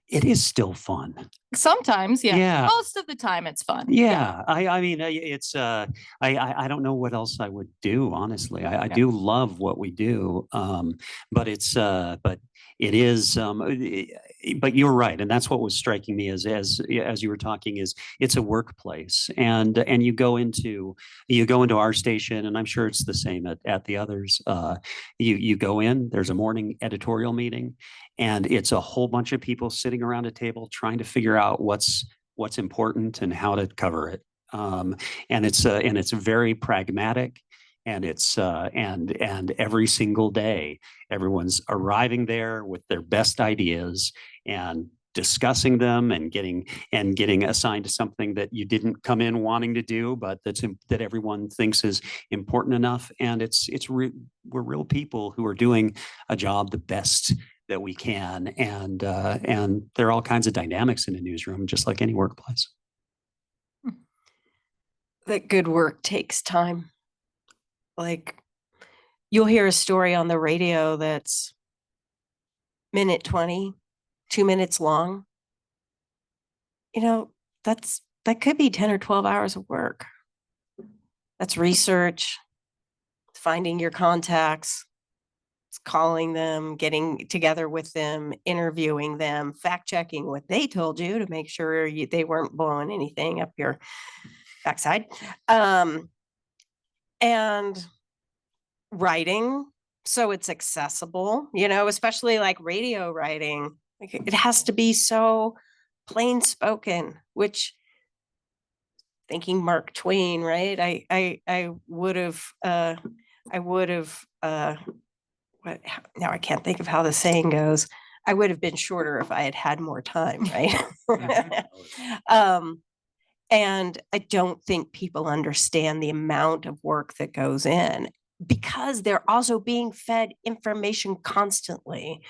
It is still fun. Sometimes, yeah. Yeah. Most of the time, it's fun. Yeah. I mean, it's I don't know what else I would do. Honestly, I do love what we do. But it's but it is. But you're right, and that's what was striking me as you were talking, is it's a workplace, and you go into our station, and I'm sure it's the same at the others. You go in. There's a morning editorial meeting. And it's a whole bunch of people sitting around a table trying to figure out what's important and how to cover it. And it's very pragmatic, and it's and every single day everyone's arriving there with their best ideas and discussing them and getting assigned to something that you didn't come in wanting to do, but that everyone thinks is important enough. And we're real people who are doing a job the best that we can, and there are all kinds of dynamics in a newsroom, just like any workplace. That good work takes time. Like, you'll hear a story on the radio that's minute 20, 2 minutes long. That could be 10 or 12 hours of work. That's research, finding your contacts, calling them, getting together with them, interviewing them, fact checking what they told you to make sure they weren't blowing anything up your backside, and writing so it's accessible, especially like radio writing. Like, it has to be so plain spoken, which, thinking Mark Twain, right? I would have now I can't think of how the saying goes. I would have been shorter if I had had more time, right? And I don't think people understand the amount of work that goes in, because they're also being fed information constantly.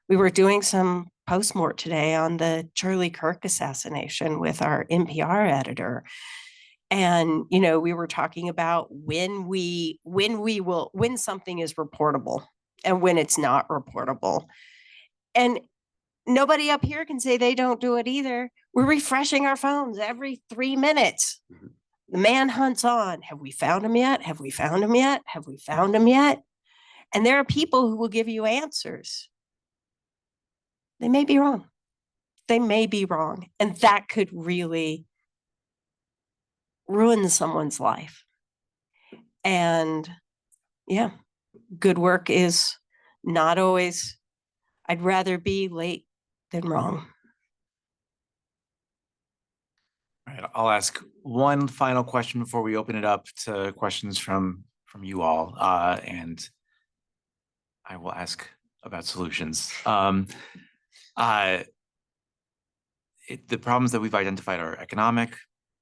We were doing some postmort today on the Charlie Kirk assassination with our NPR editor. And, we were talking about when something is reportable and when it's not reportable. And nobody up here can say they don't do it either. We're refreshing our phones every 3 minutes. Mm-hmm. The manhunt's on. Have we found him yet? Have we found him yet? Have we found him yet? And there are people who will give you answers. They may be wrong. They may be wrong. And that could really ruin someone's life. And yeah, good work is not always, I'd rather be late than wrong. All right, I'll ask one final question before we open it up to questions from you all, and I will ask about solutions. The problems that we've identified are economic,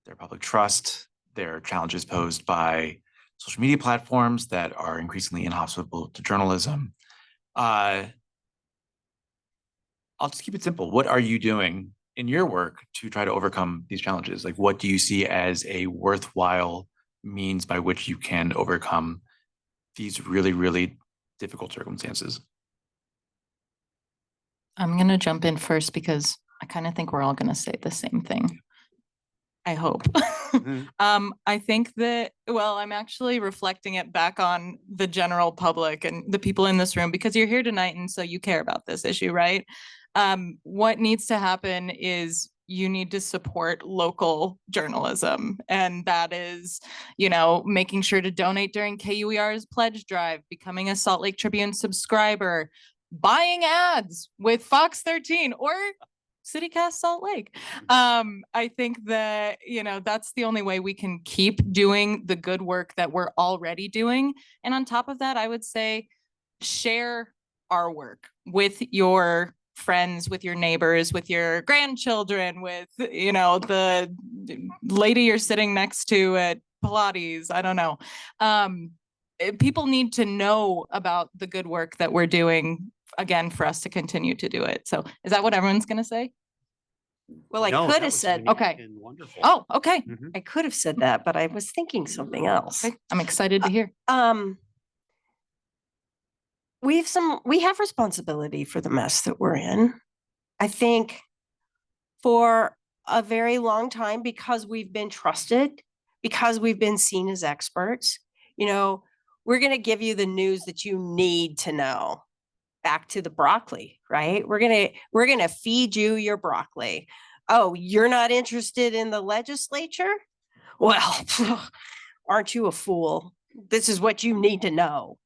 they're public trust, they're challenges posed by social media platforms that are increasingly inhospitable to journalism. I'll just keep it simple. What are you doing in your work to try to overcome these challenges? Like, what do you see as a worthwhile means by which you can overcome these really, really difficult circumstances? I'm going to jump in first because I kind of think we're all going to say the same thing. I hope. I think that, well, I'm actually reflecting it back on the general public and the people in this room, because you're here tonight and so you care about this issue, right? What needs to happen is you need to support local journalism. And that is, making sure to donate during KUER's pledge drive, becoming a Salt Lake Tribune subscriber, buying ads with Fox 13 or CityCast Salt Lake. I think that, that's the only way we can keep doing the good work that we're already doing. And on top of that, I would say share our work with your friends, with your neighbors, with your grandchildren, with, the lady you're sitting next to at Pilates. I don't know. People need to know about the good work that we're doing, again, for us to continue to do it. So is that what everyone's going to say? Well, I No, could that have was said, unique okay. and wonderful. Oh, okay. Mhm. I could have said that, but I was thinking something else. Okay. I'm excited to hear. We have responsibility for the mess that we're in. I think for a very long time, because we've been trusted, because we've been seen as experts, we're going to give you the news that you need to know. Back to the broccoli, right? We're going to feed you your broccoli. Oh, you're not interested in the legislature? Well, aren't you a fool? This is what you need to know.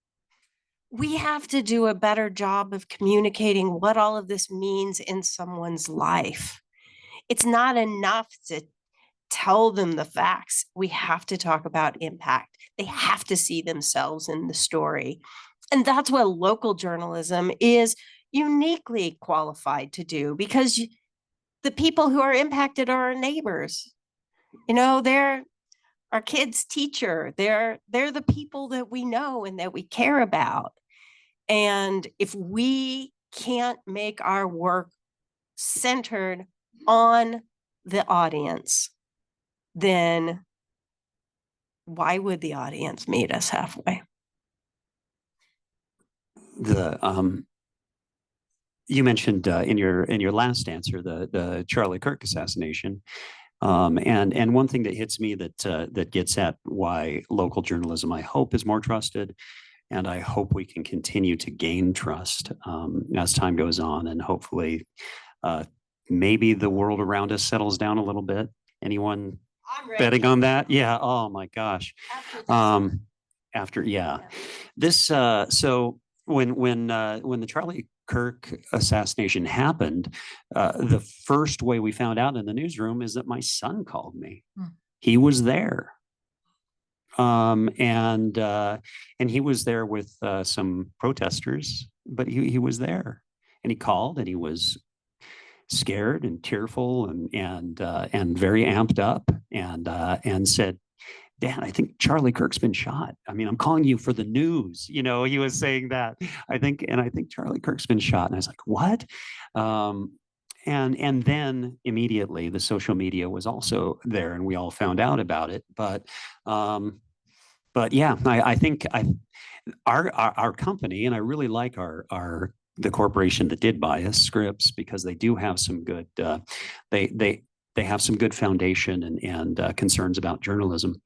We have to do a better job of communicating what all of this means in someone's life. It's not enough to tell them the facts. We have to talk about impact. They have to see themselves in the story. And that's what local journalism is uniquely qualified to do, because the people who are impacted are our neighbors. They're our kids' teacher. They're the people that we know and that we care about. And if we can't make our work centered on the audience, then why would the audience meet us halfway? You mentioned in your last answer the Charlie Kirk assassination, and one thing that hits me that gets at why local journalism, I hope, is more trusted, and I hope we can continue to gain trust as time goes on, and hopefully maybe the world around us settles down a little bit. Anyone betting on that? Yeah. Oh my gosh. This so when the Charlie Kirk assassination happened, the first way we found out in the newsroom is that my son called me. He was there. And he was there with some protesters, but he was there, and he called, and he was scared and tearful and very amped up, and said, "Dad, I think Charlie Kirk's been shot. I mean, I'm calling you for the news." He was saying that. I think Charlie Kirk's been shot. And I was like, "What?" And then immediately the social media was also there, and we all found out about it. But yeah, I think our company, and I really like the corporation that did buy us, Scripps, because they do have some good they have some good foundation and concerns about journalism.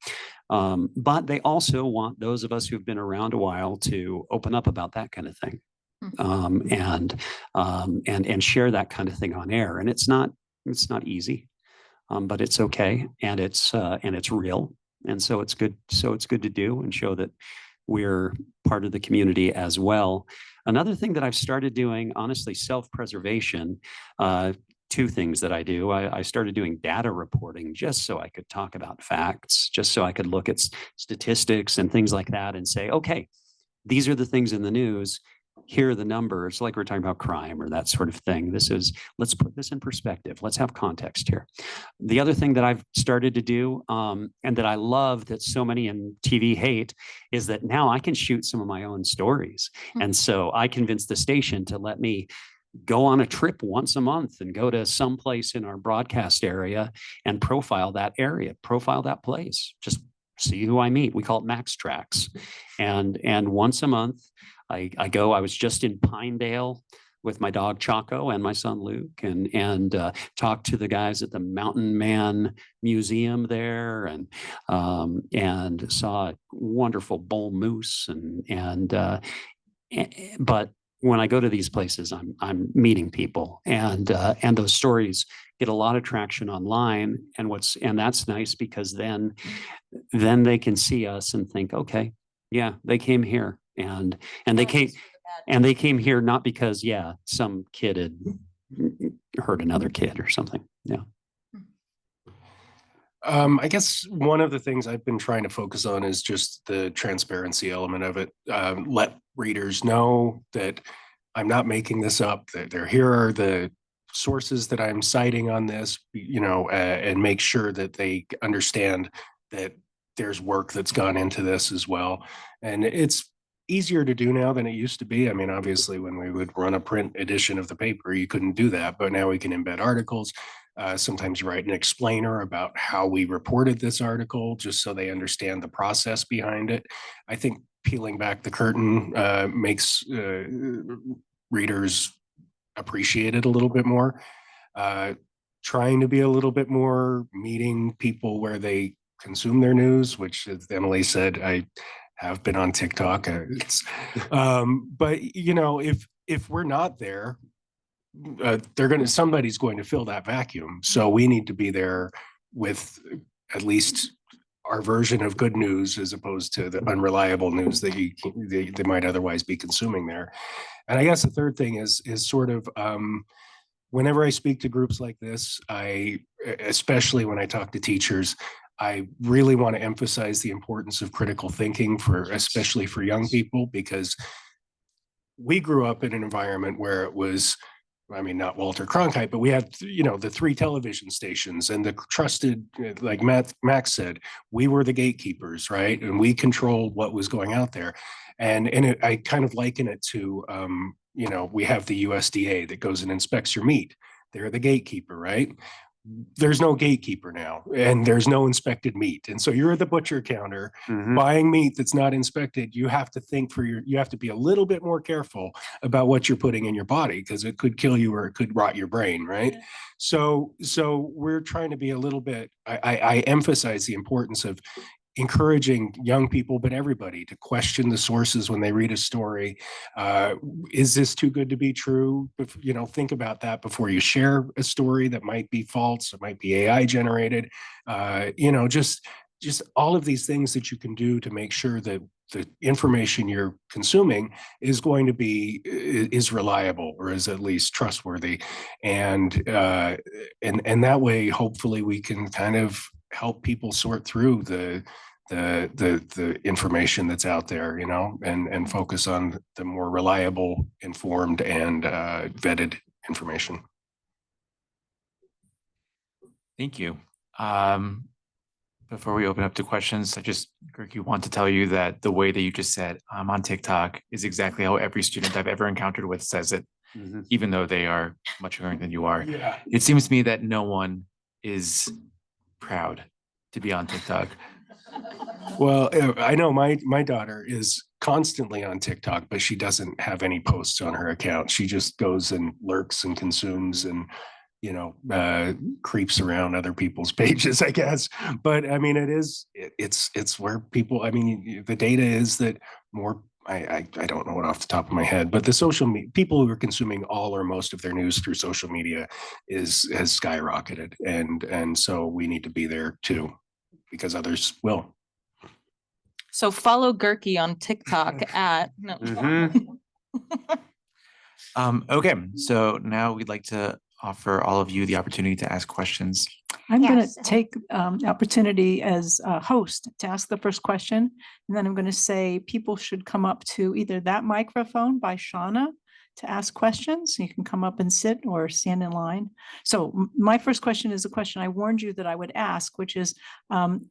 But they also want those of us who've been around a while to open up about that kind of thing, and share that kind of thing on air. And it's not easy, but it's okay, and it's real, and so it's good. So it's good to do and show that we're part of the community as well. Another thing that I've started doing, honestly, self-preservation. Two things that I do. I started doing data reporting just so I could talk about facts, just so I could look at statistics and things like that and say, okay, these are the things in the news. Here are the numbers, like we're talking about crime or that sort of thing. Let's put this in perspective. Let's have context here. The other thing that I've started to do, and that I love that so many in TV hate, is that now I can shoot some of my own stories. And so I convinced the station to let me go on a trip once a month and go to some place in our broadcast area and profile that area, profile that place, just see who I meet. We call it Max Tracks. And once a month I go. I was just in Pinedale with my dog Chaco and my son Luke, and talked to the guys at the Mountain Man Museum there, and saw a wonderful bull moose, but when I go to these places, I'm meeting people, and those stories get a lot of traction online, and that's nice because then they can see us and think, okay, yeah, they came here, and they came here not because some kid had hurt another kid or something. Yeah. I guess one of the things I've been trying to focus on is just the transparency element of it. Let readers know that I'm not making this up, that here are the sources that I'm citing on this, and make sure that they understand that there's work that's gone into this as well. And it's easier to do now than it used to be. I mean, obviously, when we would run a print edition of the paper, you couldn't do that, but now we can embed articles. Sometimes you write an explainer about how we reported this article, just so they understand the process behind it. I think peeling back the curtain makes readers appreciate it a little bit more. Trying to be a little bit more meeting people where they consume their news, which, as Emily said, I have been on TikTok. But if we're not there, somebody's going to fill that vacuum. So we need to be there with at least our version of good news, as opposed to the unreliable news that they might otherwise be consuming there. And I guess the third thing is sort of whenever I speak to groups like this, especially when I talk to teachers, I really want to emphasize the importance of critical thinking especially for young people, because we grew up in an environment where it was, not Walter Cronkite, but we had, the 3 television stations and the trusted, like Max said, we were the gatekeepers, right? And we controlled what was going out there. And I kind of liken it to, we have the USDA that goes and inspects your meat. They're the gatekeeper, right? There's no gatekeeper now, and there's no inspected meat. And so you're at the butcher counter buying meat that's not inspected. You have to think you have to be a little bit more careful about what you're putting in your body, because it could kill you or it could rot your brain, right? So we're trying to be a little bit, I emphasize the importance of encouraging young people, but everybody, to question the sources when they read a story. Is this too good to be true? Think about that before you share a story that might be false, it might be AI generated. Just all of these things that you can do to make sure that the information you're consuming is going to is reliable, or is at least trustworthy. And that way, hopefully we can kind of help people sort through the information that's out there, and focus on the more reliable, informed, and vetted information. Thank you. Before we open up to questions, Gehrke, want to tell you that the way that you just said, I'm on TikTok, is exactly how every student I've ever encountered with says it, even though they are much younger than you are. Yeah. It seems to me that no one is proud to be on TikTok. Well, I know my daughter is constantly on TikTok, but she doesn't have any posts on her account. She just goes and lurks and consumes and creeps around other people's pages, I guess. But it's where people, the data is that more, I don't know it off the top of my head, but the social media, people who are consuming all or most of their news through social media has skyrocketed. And so we need to be there too, because others will. So follow Gehrke on TikTok at no. Okay, so now we'd like to offer all of you the opportunity to ask questions. I'm going to take the opportunity as a host to ask the first question, and then I'm going to say people should come up to either that microphone by Shauna to ask questions. You can come up and sit or stand in line. So my first question is a question I warned you that I would ask, which is,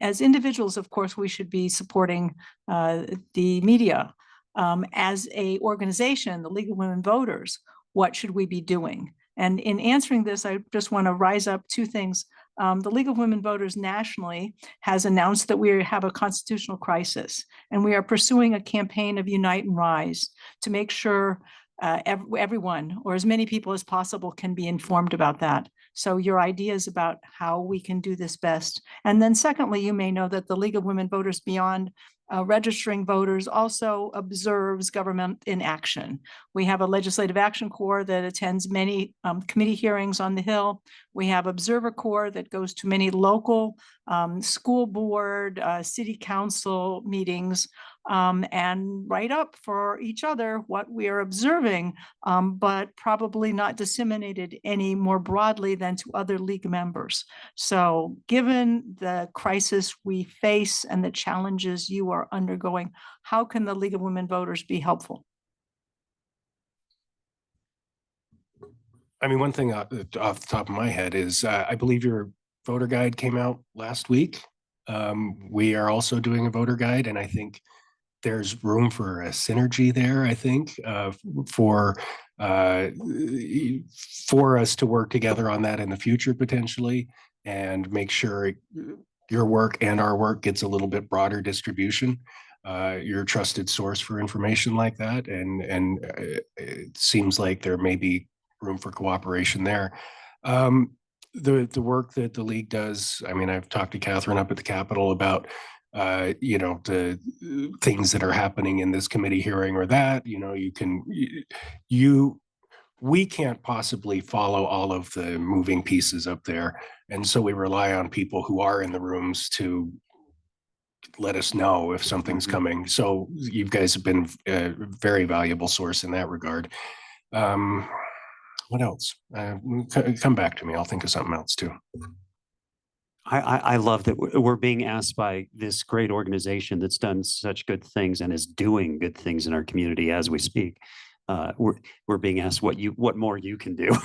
as individuals, of course, we should be supporting the media. As a organization, the League of Women Voters, what should we be doing? And in answering this, I just want to rise up 2 things. The League of Women Voters nationally has announced that we have a constitutional crisis, and we are pursuing a campaign of Unite and Rise to make sure everyone or as many people as possible can be informed about that. So your ideas about how we can do this best. And then secondly, you may know that the League of Women Voters Beyond registering voters also observes government in action. We have a legislative action corps that attends many committee hearings on the Hill. We have Observer Corps that goes to many local school board, city council meetings, and write up for each other what we are observing, but probably not disseminated any more broadly than to other league members. So given the crisis we face and the challenges you are undergoing, how can the League of Women Voters be helpful? I mean, one thing off the top of my head is I believe your voter guide came out last week. We are also doing a voter guide, and I think there's room for a synergy there, I think, for us to work together on that in the future potentially, and make sure your work and our work gets a little bit broader distribution. You're a trusted source for information like that, and it seems like there may be room for cooperation there. The work that the league does, I mean, I've talked to Catherine up at the Capitol about you know, the things that are happening in this committee hearing or that, you know, we can't possibly follow all of the moving pieces up there. And so we rely on people who are in the rooms to let us know if something's coming. So you guys have been a very valuable source in that regard. What else? Come back to me. I'll think of something else too. I love that we're being asked by this great organization that's done such good things and is doing good things in our community as we speak. We're being asked what more you can do.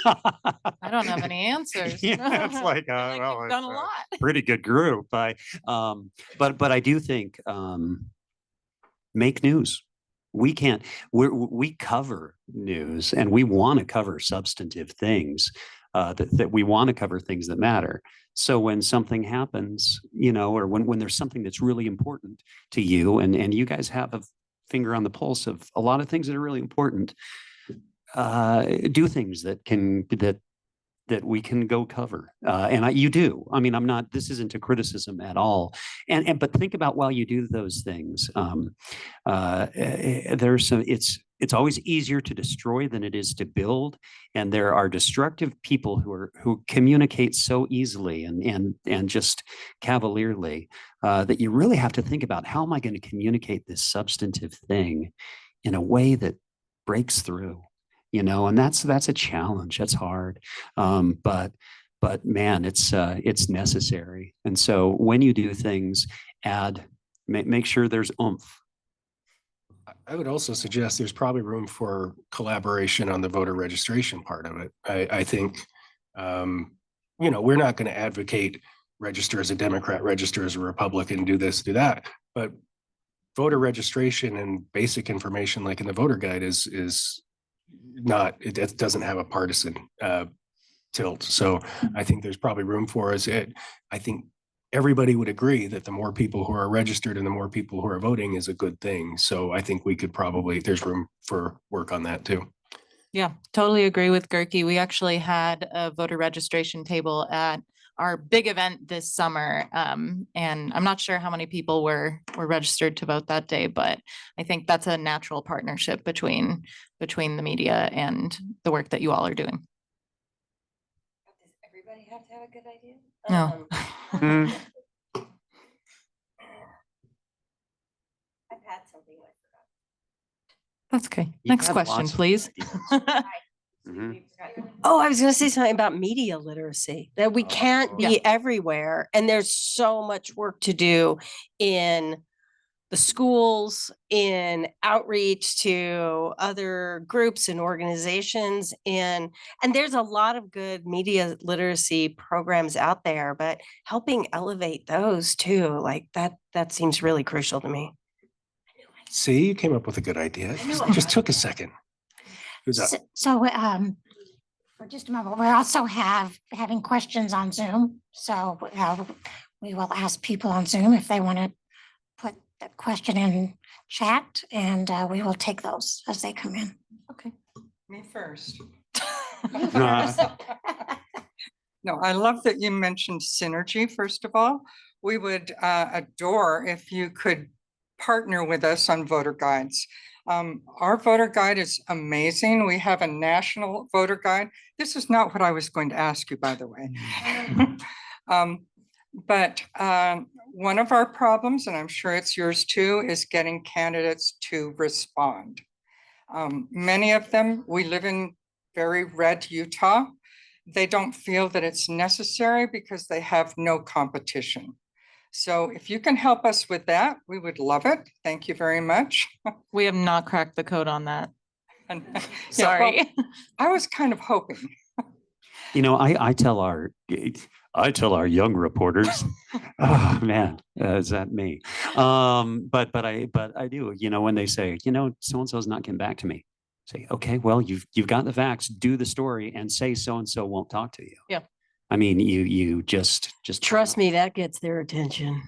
I don't have any answers. Yeah, it's like, well, done a lot. Pretty good group. But I do think make news. We can't. We cover news, and we want to cover substantive things. That we want to cover things that matter. So when something happens, you know, or when there's something that's really important to you, and you guys have a finger on the pulse of a lot of things that are really important, do things that we can go cover. And you do. I mean, this isn't a criticism at all. But think about while you do those things, it's always easier to destroy than it is to build. And there are destructive people who communicate so easily and just cavalierly that you really have to think about, how am I going to communicate this substantive thing in a way that breaks through? You know, and that's a challenge. That's hard. But man, it's necessary. And so when you do things, make sure there's oomph. I would also suggest there's probably room for collaboration on the voter registration part of it. I think, you know, we're not going to advocate register as a Democrat, register as a Republican, do this, do that. But voter registration and basic information like in the voter guide is not, it doesn't have a partisan tilt. So I think there's probably room for us. I think everybody would agree that the more people who are registered and the more people who are voting is a good thing. So I think we could there's room for work on that too. Yeah, totally agree with Gehrke. We actually had a voter registration table at our big event this summer. And I'm not sure how many people were registered to vote that day, but I think that's a natural partnership between the media and the work that you all are doing. Does everybody have to have a good idea? No. I've had something like that. That's okay. You Next have question, lots of please. Oh, I was going to say something about media literacy, that we can't be everywhere. And there's so much work to do in the schools, in outreach to other groups and organizations. And there's a lot of good media literacy programs out there, but helping elevate those too, like that seems really crucial to me. See, you came up with a good idea. It just took a second. Who's up? So for just a moment, we also having questions on Zoom. So we will ask people on Zoom if they want to put question in chat, and we will take those as they come in. Okay. Me first. You first. No, I love that you mentioned synergy, first of all. We would adore if you could partner with us on voter guides. Our voter guide is amazing. We have a national voter guide. This is not what I was going to ask you, by the way. But one of our problems, and I'm sure it's yours too, is getting candidates to respond. Many of them, we live in very red Utah. They don't feel that it's necessary because they have no competition. So if you can help us with that, we would love it. Thank you very much. We have not cracked the code on that. And, Sorry. yeah, well, I was kind of hoping. You know, I tell our young reporters, oh man, is that me? But I do, you know, when they say, you know, so-and-so's not getting back to me, say, okay, well, you've got the facts, do the story and say so-and-so won't talk to you. Yeah. I mean, you just Trust me, that gets their attention.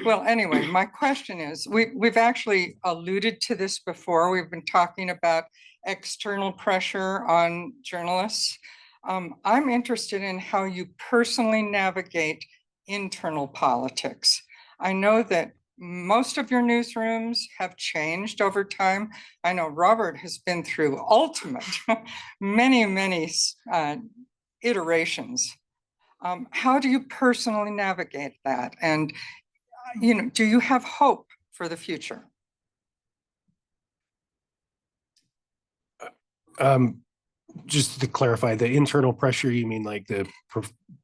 Well, anyway, my question is, we've actually alluded to this before. We've been talking about external pressure on journalists. I'm interested in how you personally navigate internal politics. I know that most of your newsrooms have changed over time. I know Robert has been through ultimate, many iterations. How do you personally navigate that? And, you know, do you have hope for the future? Just to clarify, the internal pressure, you mean like the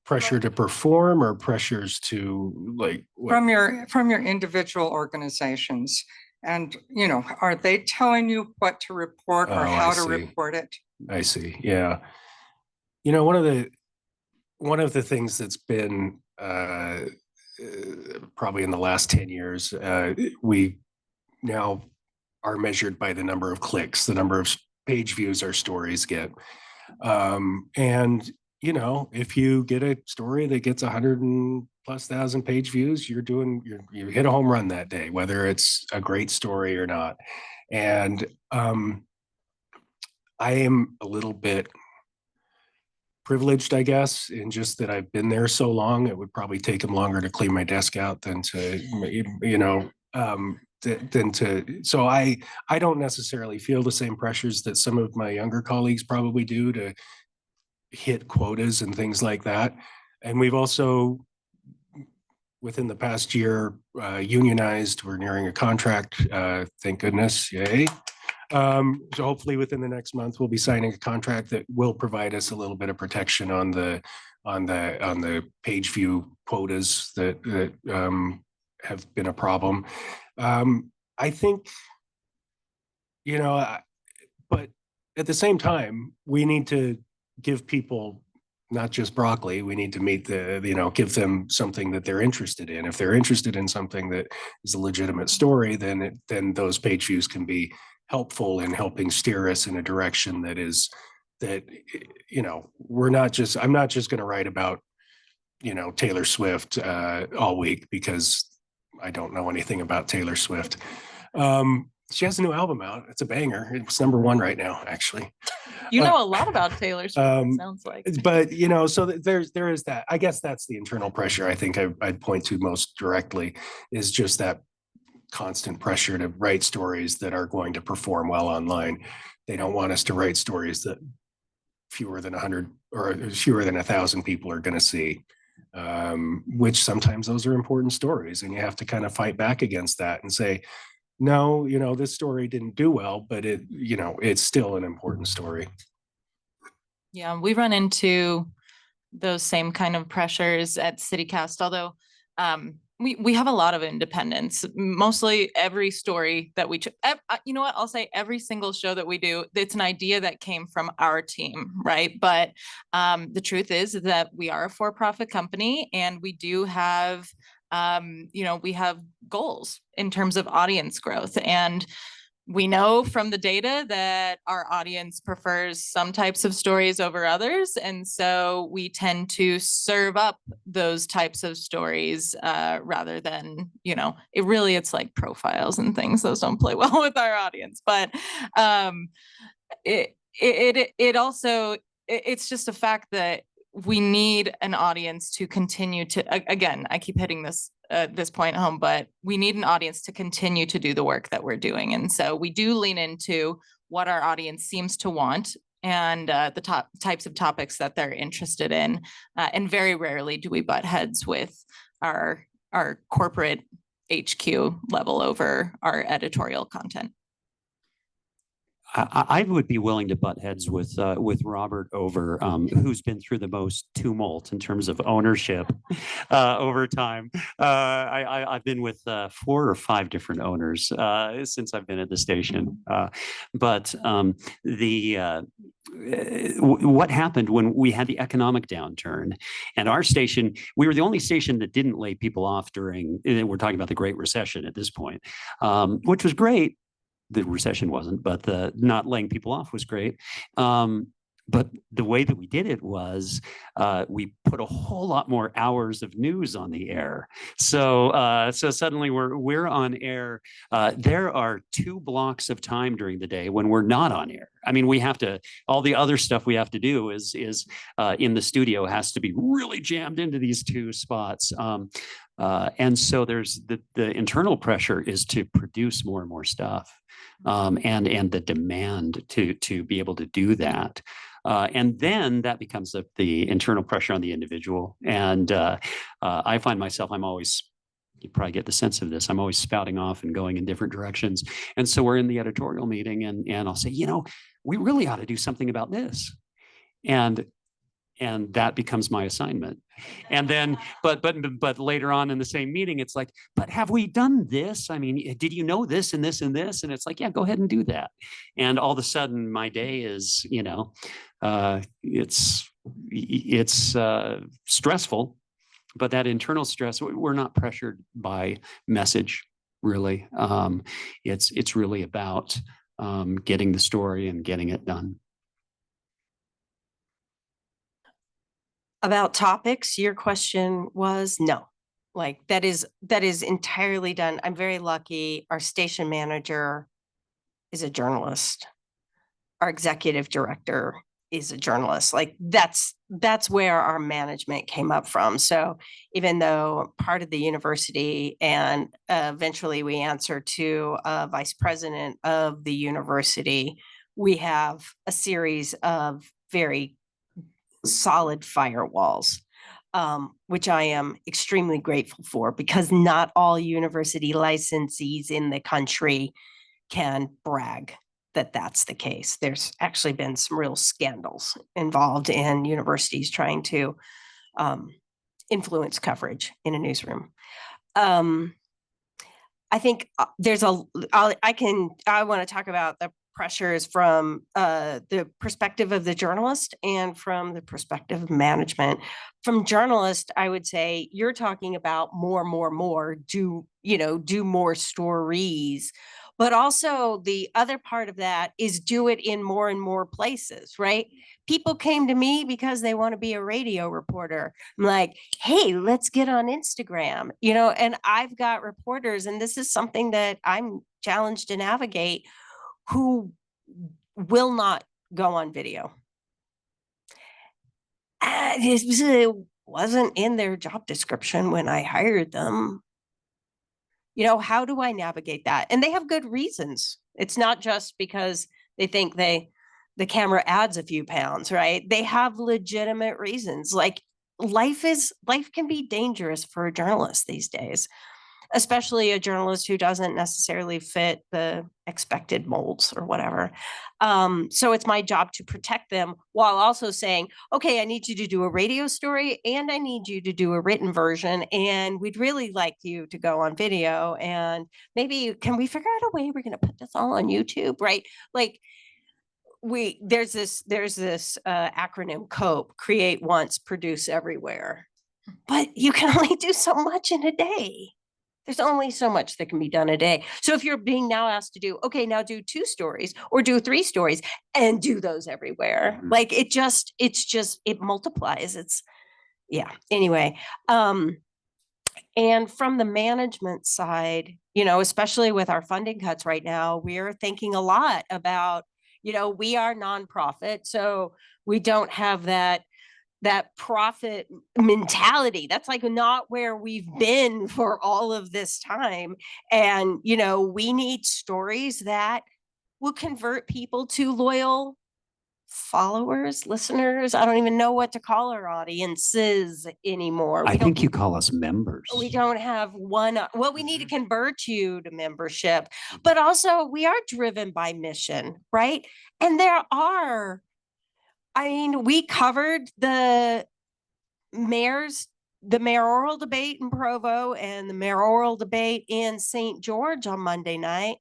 pressure to perform or pressures to like what? From your individual organizations? And, you know, are they telling you what to report or how to report it? I see. Yeah. You know, one of the things that's been probably in the last 10 years, we now are measured by the number of clicks, the number of page views our stories get. And, you know, if you get a story that gets 100,000+ page views, you hit a home run that day, whether it's a great story or not. And I am a little bit privileged, I guess, in just that I've been there so long. It would probably take them longer to clean my desk out than to, you know, so I don't necessarily feel the same pressures that some of my younger colleagues probably do to hit quotas and things like that. And we've also, within the past year, unionized. We're nearing a contract, thank goodness, yay. So hopefully within the next month, we'll be signing a contract that will provide us a little bit of protection on the page view quotas that have been a problem. I think, you know, but at the same time, we need to give people not just broccoli. We need to meet give them something that they're interested in. If they're interested in something that is a legitimate story, then those page views can be helpful in helping steer us in a direction that, you know, I'm not just going to write about, you know, Taylor Swift all week because I don't know anything about Taylor Swift. She has a new album out. It's a banger. It's #1 right now, actually. You know a lot about Taylor Swift, sounds like. But, you know, so there is that. I guess that's the internal pressure I think I'd point to most directly, is just that constant pressure to write stories that are going to perform well online. They don't want us to write stories that fewer than 100 or fewer than 1,000 people are going to see. Which sometimes those are important stories, and you have to kind of fight back against that and say, no, you know, this story didn't do well, but it's still an important story. Yeah, we run into those same kind of pressures at CityCast, although we have a lot of independence. Mostly every story that you know what, I'll say every single show that we do, it's an idea that came from our team, right? But the truth is that we are a for-profit company, and we do have, you know, we have goals in terms of audience growth. And we know from the data that our audience prefers some types of stories over others. And so we tend to serve up those types of stories rather than, it's like profiles and things. Those don't play well with our audience. But it also, it's just a fact that we need an audience to continue to, again, I keep hitting this point home, but we need an audience to continue to do the work that we're doing. And so we do lean into what our audience seems to want and the types of topics that they're interested in. And very rarely do we butt heads with our corporate HQ level over our editorial content. I would be willing to butt heads with Robert over who's been through the most tumult in terms of ownership over time. I've been with 4 or 5 different owners since I've been at the station. But what happened when we had the economic downturn and our station, we were the only station that didn't lay people off during, we're talking about the Great Recession at this point, which was great. The recession wasn't, but the not laying people off was great. But the way that we did it was we put a whole lot more hours of news on the air. So suddenly we're on air. There are 2 blocks of time during the day when we're not on air. I mean, we have to, all the other stuff we have to do is in the studio has to be really jammed into these 2 spots. And so there's the internal pressure is to produce more and more stuff, and the demand to be able to do that. And then that becomes the internal pressure on the individual. And I find myself, you probably get the sense of this, I'm always spouting off and going in different directions. And so we're in the editorial meeting and I'll say, we really ought to do something about this. And that becomes my assignment. And then, but later on in the same meeting, it's like, but have we done this? I mean, did you know this and this and this? And it's like, yeah, go ahead and do that. And all of a sudden my day is, it's stressful, but that internal stress, we're not pressured by message really. It's really about getting the story and getting it done. About topics, your question was no. Like that is entirely done. I'm very lucky. Our station manager is a journalist. Our executive director is a journalist. Like that's where our management came up from. So even though part of the university and eventually we answer to a vice president of the university, we have a series of very solid firewalls, which I am extremely grateful for, because not all university licensees in the country can brag that that's the case. There's actually been some real scandals involved in universities trying to influence coverage in a newsroom. I think there's I want to talk about the pressures from the perspective of the journalist and from the perspective of management. From journalist, I would say you're talking about more, do more stories. But also the other part of that is do it in more and more places, right? People came to me because they want to be a radio reporter. I'm like, hey, let's get on Instagram, and I've got reporters, and this is something that I'm challenged to navigate, who will not go on video. It wasn't in their job description when I hired them. How do I navigate that? And they have good reasons. It's not just because they think the camera adds a few pounds, right? They have legitimate reasons. Like life can be dangerous for a journalist these days, especially a journalist who doesn't necessarily fit the expected molds or whatever. So it's my job to protect them while also saying, okay, I need you to do a radio story and I need you to do a written version. And we'd really like you to go on video. And maybe, can we figure out a way we're going to put this all on YouTube, right? Like there's this acronym COPE, create once, produce everywhere. But you can only do so much in a day. There's only so much that can be done a day. So if you're being now asked to do, okay, now do 2 stories or do 3 stories and do those everywhere. Like it multiplies. Yeah. Anyway, and from the management side, especially with our funding cuts right now, we're thinking a lot about, we are nonprofit, so we don't have that profit mentality. That's like not where we've been for all of this time. And, we need stories that will convert people to loyal followers, listeners. I don't even know what to call our audiences anymore. I think you call us members. We don't have one. Well, we need to convert you to membership, but also we are driven by mission, right? And we covered the mayoral debate in Provo and the mayoral debate in St. George on Monday night.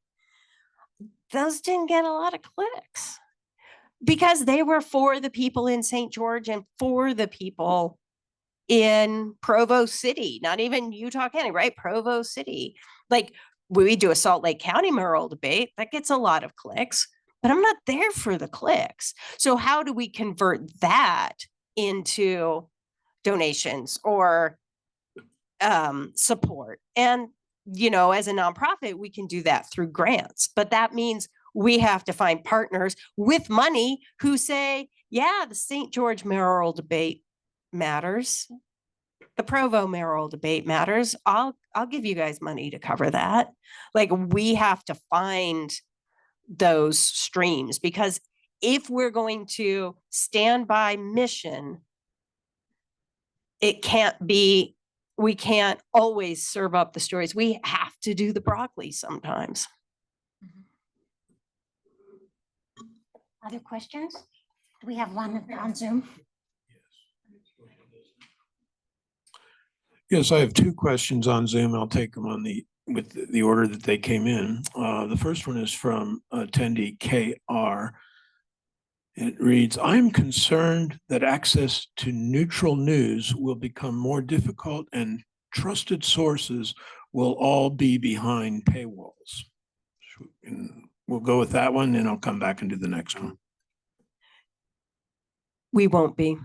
Those didn't get a lot of clicks because they were for the people in St. George and for the people in Provo City, not even Utah County, right? Provo City. Like we do a Salt Lake County mayoral debate, that gets a lot of clicks, but I'm not there for the clicks. So how do we convert that into donations or support? And, as a nonprofit, we can do that through grants, but that means we have to find partners with money who say, yeah, the St. George mayoral debate matters. The Provo mayoral debate matters. I'll give you guys money to cover that. Like we have to find those streams, because if we're going to stand by mission, we can't always serve up the stories. We have to do the broccoli sometimes. Other questions? Do we have one on Zoom? Yes, I have 2 questions on Zoom. I'll take them with the order that they came in. The first one is from attendee KR. It reads, I'm concerned that access to neutral news will become more difficult and trusted sources will all be behind paywalls. And we'll go with that one, and I'll come back and do the next one. We won't be.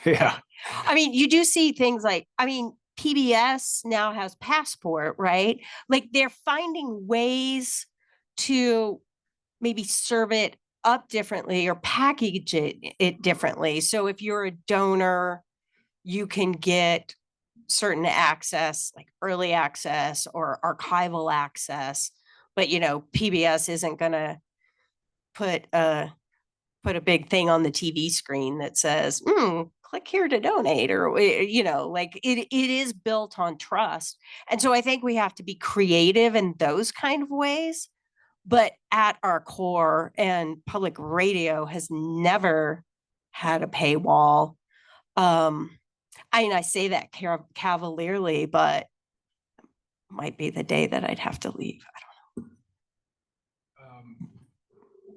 Yeah. You do see things like, PBS now has Passport, right? Like they're finding ways to maybe serve it up differently or package it differently. So if you're a donor, you can get certain access, like early access or archival access. But, PBS isn't going to put a big thing on the TV screen that says, click here to donate, or, it is built on trust. And so I think we have to be creative in those kind of ways, but at our core, and public radio has never had a paywall. I say that cavalierly, but might be the day that I'd have to leave. I don't know.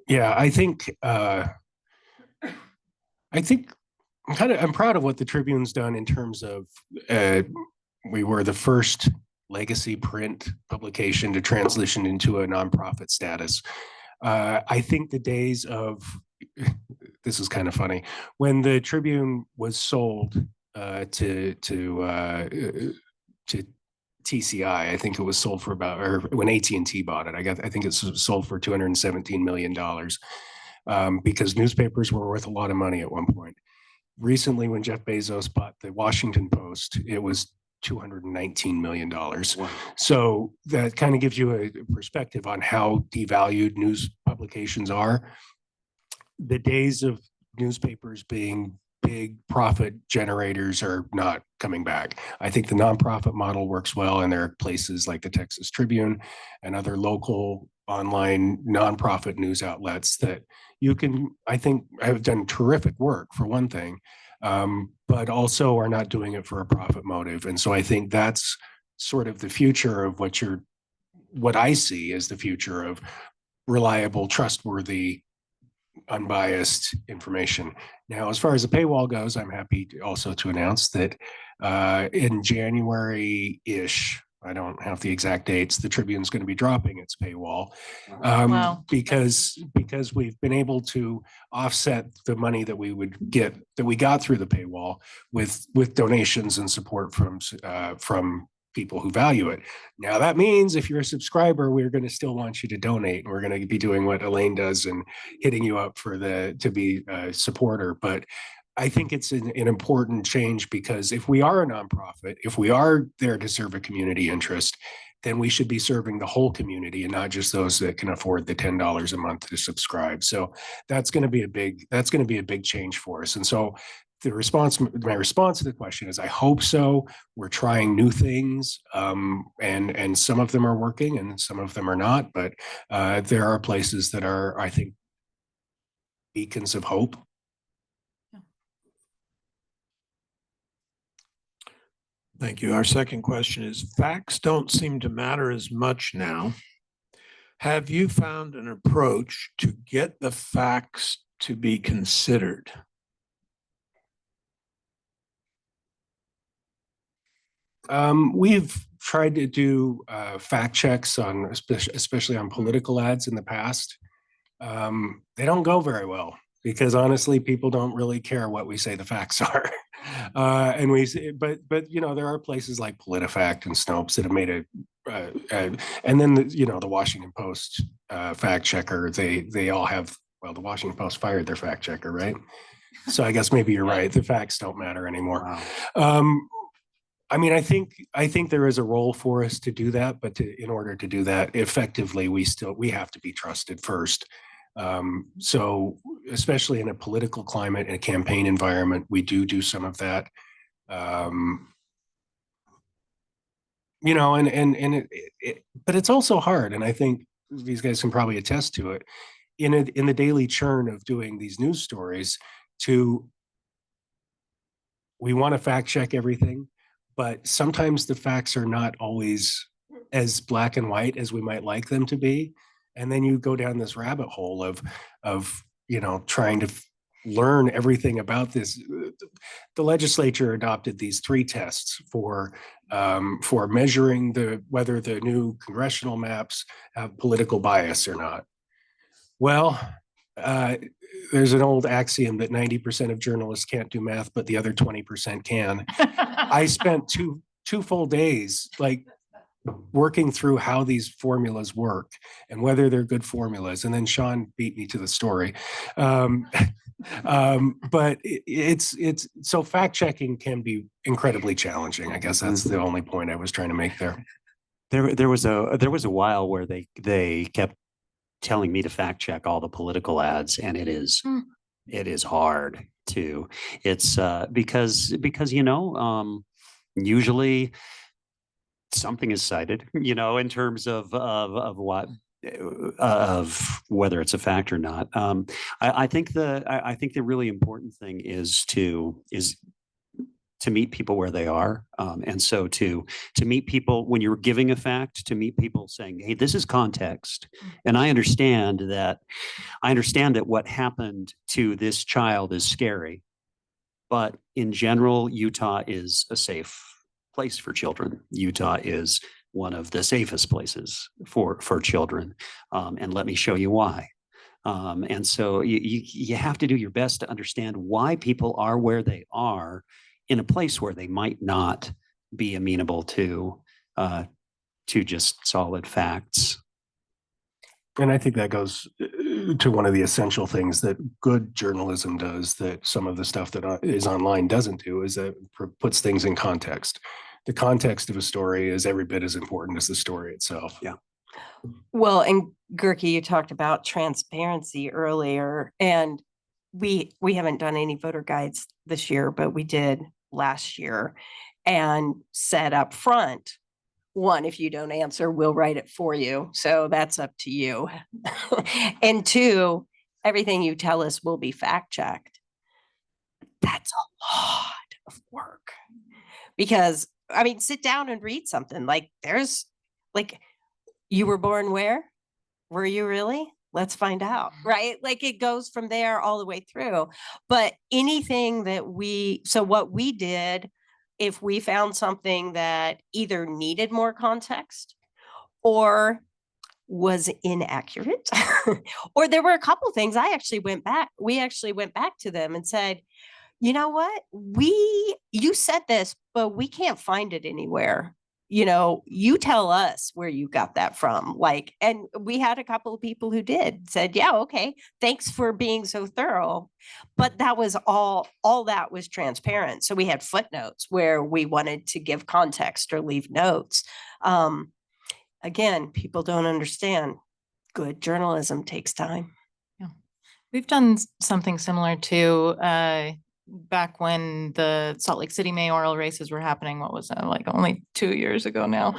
Yeah, I think I'm proud of what the Tribune's done in terms of we were the first legacy print publication to transition into a nonprofit status. I think the days of this is kind of funny, when the Tribune was sold to TCI, I think it was sold for about, or when AT&T bought it, I think it's sold for $217 million because newspapers were worth a lot of money at one point. Recently, when Jeff Bezos bought the Washington Post, it was $219 million. Wow. So that kind of gives you a perspective on how devalued news publications are. The days of newspapers being big profit generators are not coming back. I think the nonprofit model works well, and there are places like the Texas Tribune and other local online nonprofit news outlets that you can, I think, have done terrific work for one thing, but also are not doing it for a profit motive. And so I think that's sort of the future of what I see as the future of reliable, trustworthy unbiased information. Now, as far as the paywall goes, I'm happy also to announce that in January-ish, I don't have the exact dates, the Tribune's going to be dropping its paywall Wow. because we've been able to offset the money that we got through the paywall with donations and support from people who value it. Now that means if you're a subscriber, we're going to still want you to donate. We're going to be doing what Elaine does and hitting you up to be a supporter. But I think it's an important change, because if we are a nonprofit, if we are there to serve a community interest, then we should be serving the whole community and not just those that can afford the $10 a month to subscribe. So that's going to be a big change for us. And so my response to the question is, I hope so. We're trying new things, and some of them are working and some of them are not, but there are places that are, I think, beacons of hope. Thank you. Our second question is, facts don't seem to matter as much now. Have you found an approach to get the facts to be considered? We've tried to do fact checks on, especially on political ads in the past. They don't go very well, because honestly, people don't really care what we say the facts are. And but there are places like PolitiFact and Snopes that have made and then the Washington Post fact checker. They all have. Well, the Washington Post fired their fact checker, right? So I guess maybe you're right. The facts don't matter anymore. Wow. I mean, I think there is a role for us to do that, but in order to do that effectively, we have to be trusted first. So especially in a political climate and a campaign environment, we do some of that. But it's also hard, and I think these guys can probably attest to it in the daily churn of doing these news stories. We want to fact check everything, but sometimes the facts are not always as black and white as we might like them to be. And then you go down this rabbit hole of trying to learn everything about this. The legislature adopted these 3 tests for measuring whether the new congressional maps have political bias or not. Well, there's an old axiom that 90% of journalists can't do math, but the other 20% can. I spent two full days working through how these formulas work and whether they're good formulas. And then Sean beat me to the story. But it's so fact checking can be incredibly challenging. I guess that's the only point I was trying to make there. There was a while where they kept telling me to fact check all the political ads, and it is hard to. It's because usually something is cited, in terms of what of whether it's a fact or not. I think the really important thing is to meet people where they are, and so to meet people when you're giving a fact, to meet people saying, "Hey, this is context, and I understand that what happened to this child is scary, but in general, Utah is a safe place for children. Utah is one of the safest places for children, and let me show you why." And so you have to do your best to understand why people are where they are in a place where they might not be amenable to just solid facts. And I think that goes to one of the essential things that good journalism does that some of the stuff that is online doesn't do, is that it puts things in context. The context of a story is every bit as important as the story itself. Yeah. Well, and Gehrke, you talked about transparency earlier, and we haven't done any voter guides this year, but we did last year, and said up front, 1, if you don't answer, we'll write it for you. So that's up to you. And 2, everything you tell us will be fact checked. That's a lot of work, because sit down and read something. You were born where? Were you really? Let's find out, right? Like it goes from there all the way through. But anything that what we did, if we found something that either needed more context or was inaccurate, or there were a couple things we actually went back to them and said, you know what, you said this, but we can't find it anywhere. You tell us where you got that from. Like, and we had a couple of people who said, yeah, okay, thanks for being so thorough. But that was all that was transparent. So we had footnotes where we wanted to give context or leave notes. Again, people don't understand. Good journalism takes time. Yeah. We've done something similar to, back when the Salt Lake City mayoral races were happening. What was that, like only 2 years ago now?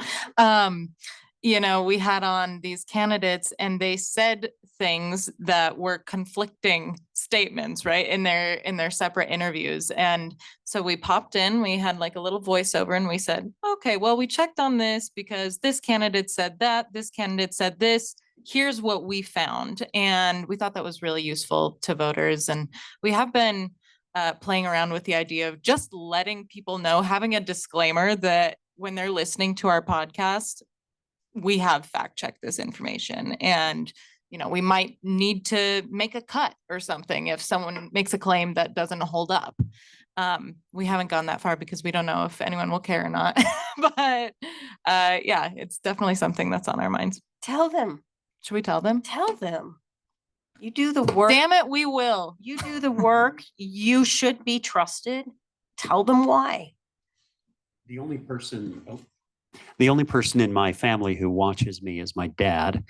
We had on these candidates and they said things that were conflicting statements, right, in their separate interviews. And so we popped in, we had like a little voiceover and we said, okay, well, we checked on this because this candidate said that, this candidate said this, here's what we found. And we thought that was really useful to voters. And we have been playing around with the idea of just letting people know, having a disclaimer that when they're listening to our podcast, we have fact checked this information. And, we might need to make a cut or something if someone makes a claim that doesn't hold up. We haven't gone that far because we don't know if anyone will care or not. But yeah, it's definitely something that's on our minds. Tell them. Should we tell them? Tell them. You do the work. Damn it, we will. You do the work. You should be trusted. Tell them why. The only person in my family who watches me is my dad.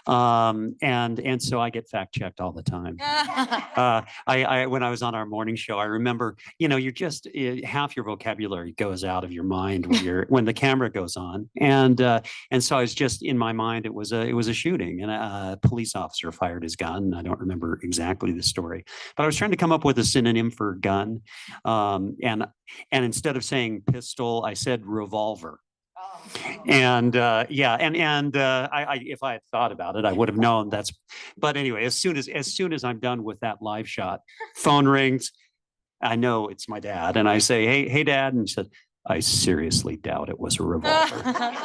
And so I get fact checked all the time. When I was on our morning show, I remember, you're just half your vocabulary goes out of your mind when the camera goes on. And so I was just in my mind, it was a shooting and a police officer fired his gun. I don't remember exactly the story, but I was trying to come up with a synonym for gun. And instead of saying pistol, I said revolver. And I if I had thought about it, I would have known but anyway, as soon as I'm done with that live shot, phone rings, I know it's my dad. And I say, hey dad. And he said, I seriously doubt it was a revolver.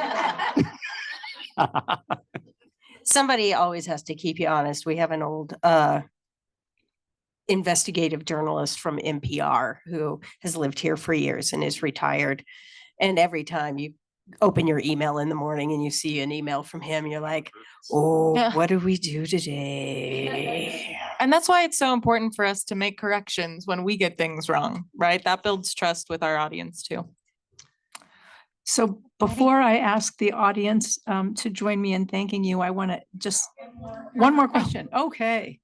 Somebody always has to keep you honest. We have an old, investigative journalist from NPR who has lived here for years and is retired. And every time you open your email in the morning and you see an email from him, you're like, oh, yeah. What do we do today? And that's why it's so important for us to make corrections when we get things wrong, right? That builds trust with our audience too. So before I ask the audience to join me in thanking you, I want to just one more question. Okay.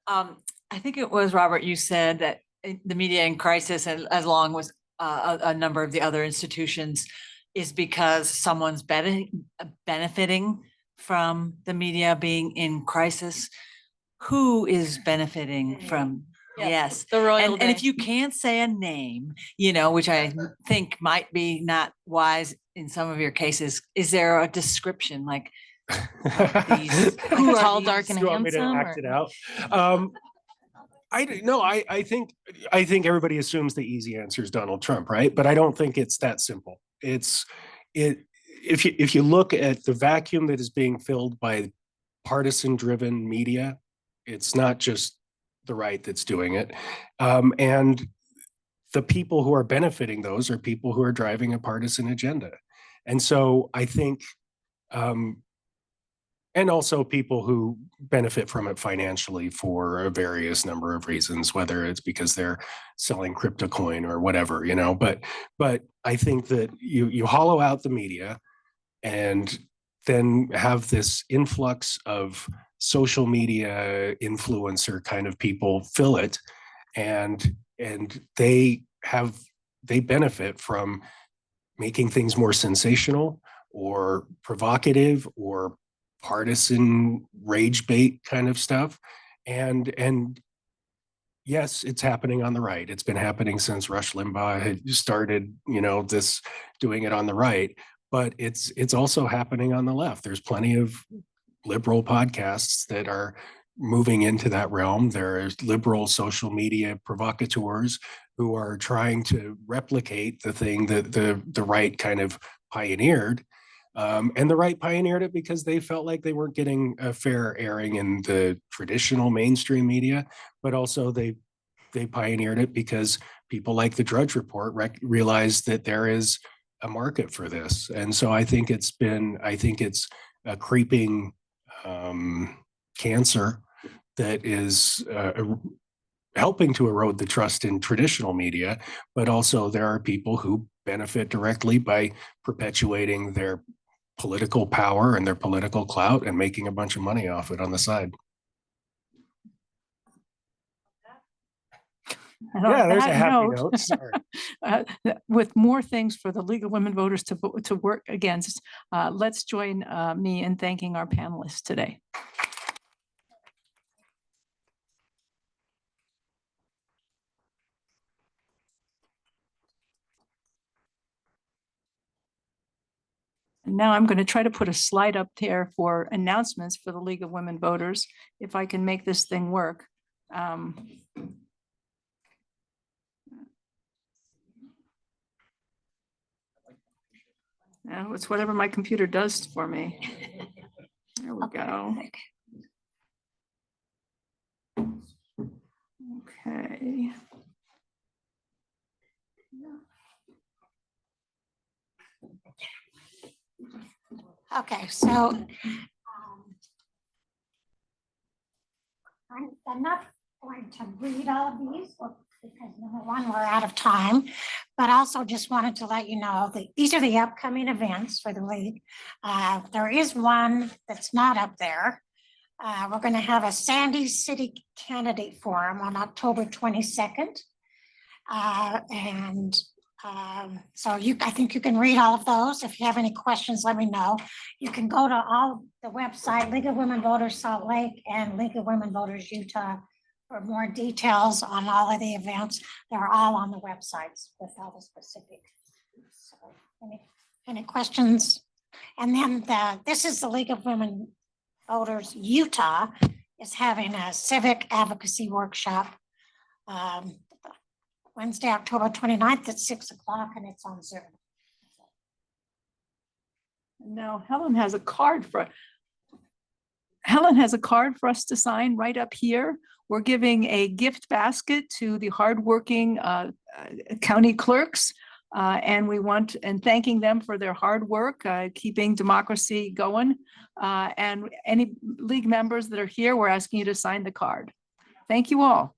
I think it was Robert, you said that the media in crisis, and as long as a number of the other institutions, is because someone's benefiting from the media being in crisis. Who is benefiting from? Yes, the royal. And if you can't say a name, which I think might be not wise in some of your cases, is there a description like these? Who are tall, these? dark, and You want me to handsome? act it out? I think everybody assumes the easy answer is Donald Trump, right? But I don't think it's that simple. If you look at the vacuum that is being filled by partisan-driven media, it's not just the right that's doing it, and the people who are benefiting those are people who are driving a partisan agenda, and so I think. And also people who benefit from it financially for a various number of reasons, whether it's because they're selling crypto coin or whatever, but I think that you hollow out the media and then have this influx of social media influencer kind of people fill it, and they benefit from making things more sensational or provocative or partisan rage bait kind of stuff. And yes, it's happening on the right. It's been happening since Rush Limbaugh had started, this doing it on the right, but it's also happening on the left. There's plenty of liberal podcasts that are moving into that realm. There's liberal social media provocateurs who are trying to replicate the thing that the right kind of pioneered. And the right pioneered it because they felt like they weren't getting a fair airing in the traditional mainstream media, but also they pioneered it because people like the Drudge Report realized that there is a market for this. And so I think it's a creeping cancer that is helping to erode the trust in traditional media, but also there are people who benefit directly by perpetuating their political power and their political clout and making a bunch of money off it on the side. And on Yeah, there's a that happy note. Sorry. With more things for the League of Women Voters to work against, let's join me in thanking our panelists today. Now I'm going to try to put a slide up there for announcements for the League of Women Voters, if I can make this thing work. No, it's whatever my computer does for me. There we go. Okay. Okay, so I'm not going to read all of these because number one, we're out of time, but also just wanted to let you know that these are the upcoming events for the league. There is one that's not up there. We're going to have a Sandy City Candidate Forum on October 22nd. So I think you can read all of those. If you have any questions, let me know. You can go to the website, League of Women Voters Salt Lake and League of Women Voters Utah for more details on all of the events. They're all on the websites with all the specifics. So any questions? And then this is the League of Women Voters Utah is having a civic advocacy workshop Wednesday, October 29th at 6 o'clock, and it's on Zoom. Now Helen has a card for us to sign right up here. We're giving a gift basket to the hardworking county clerks, and thanking them for their hard work, keeping democracy going. And any league members that are here, we're asking you to sign the card. Thank you all.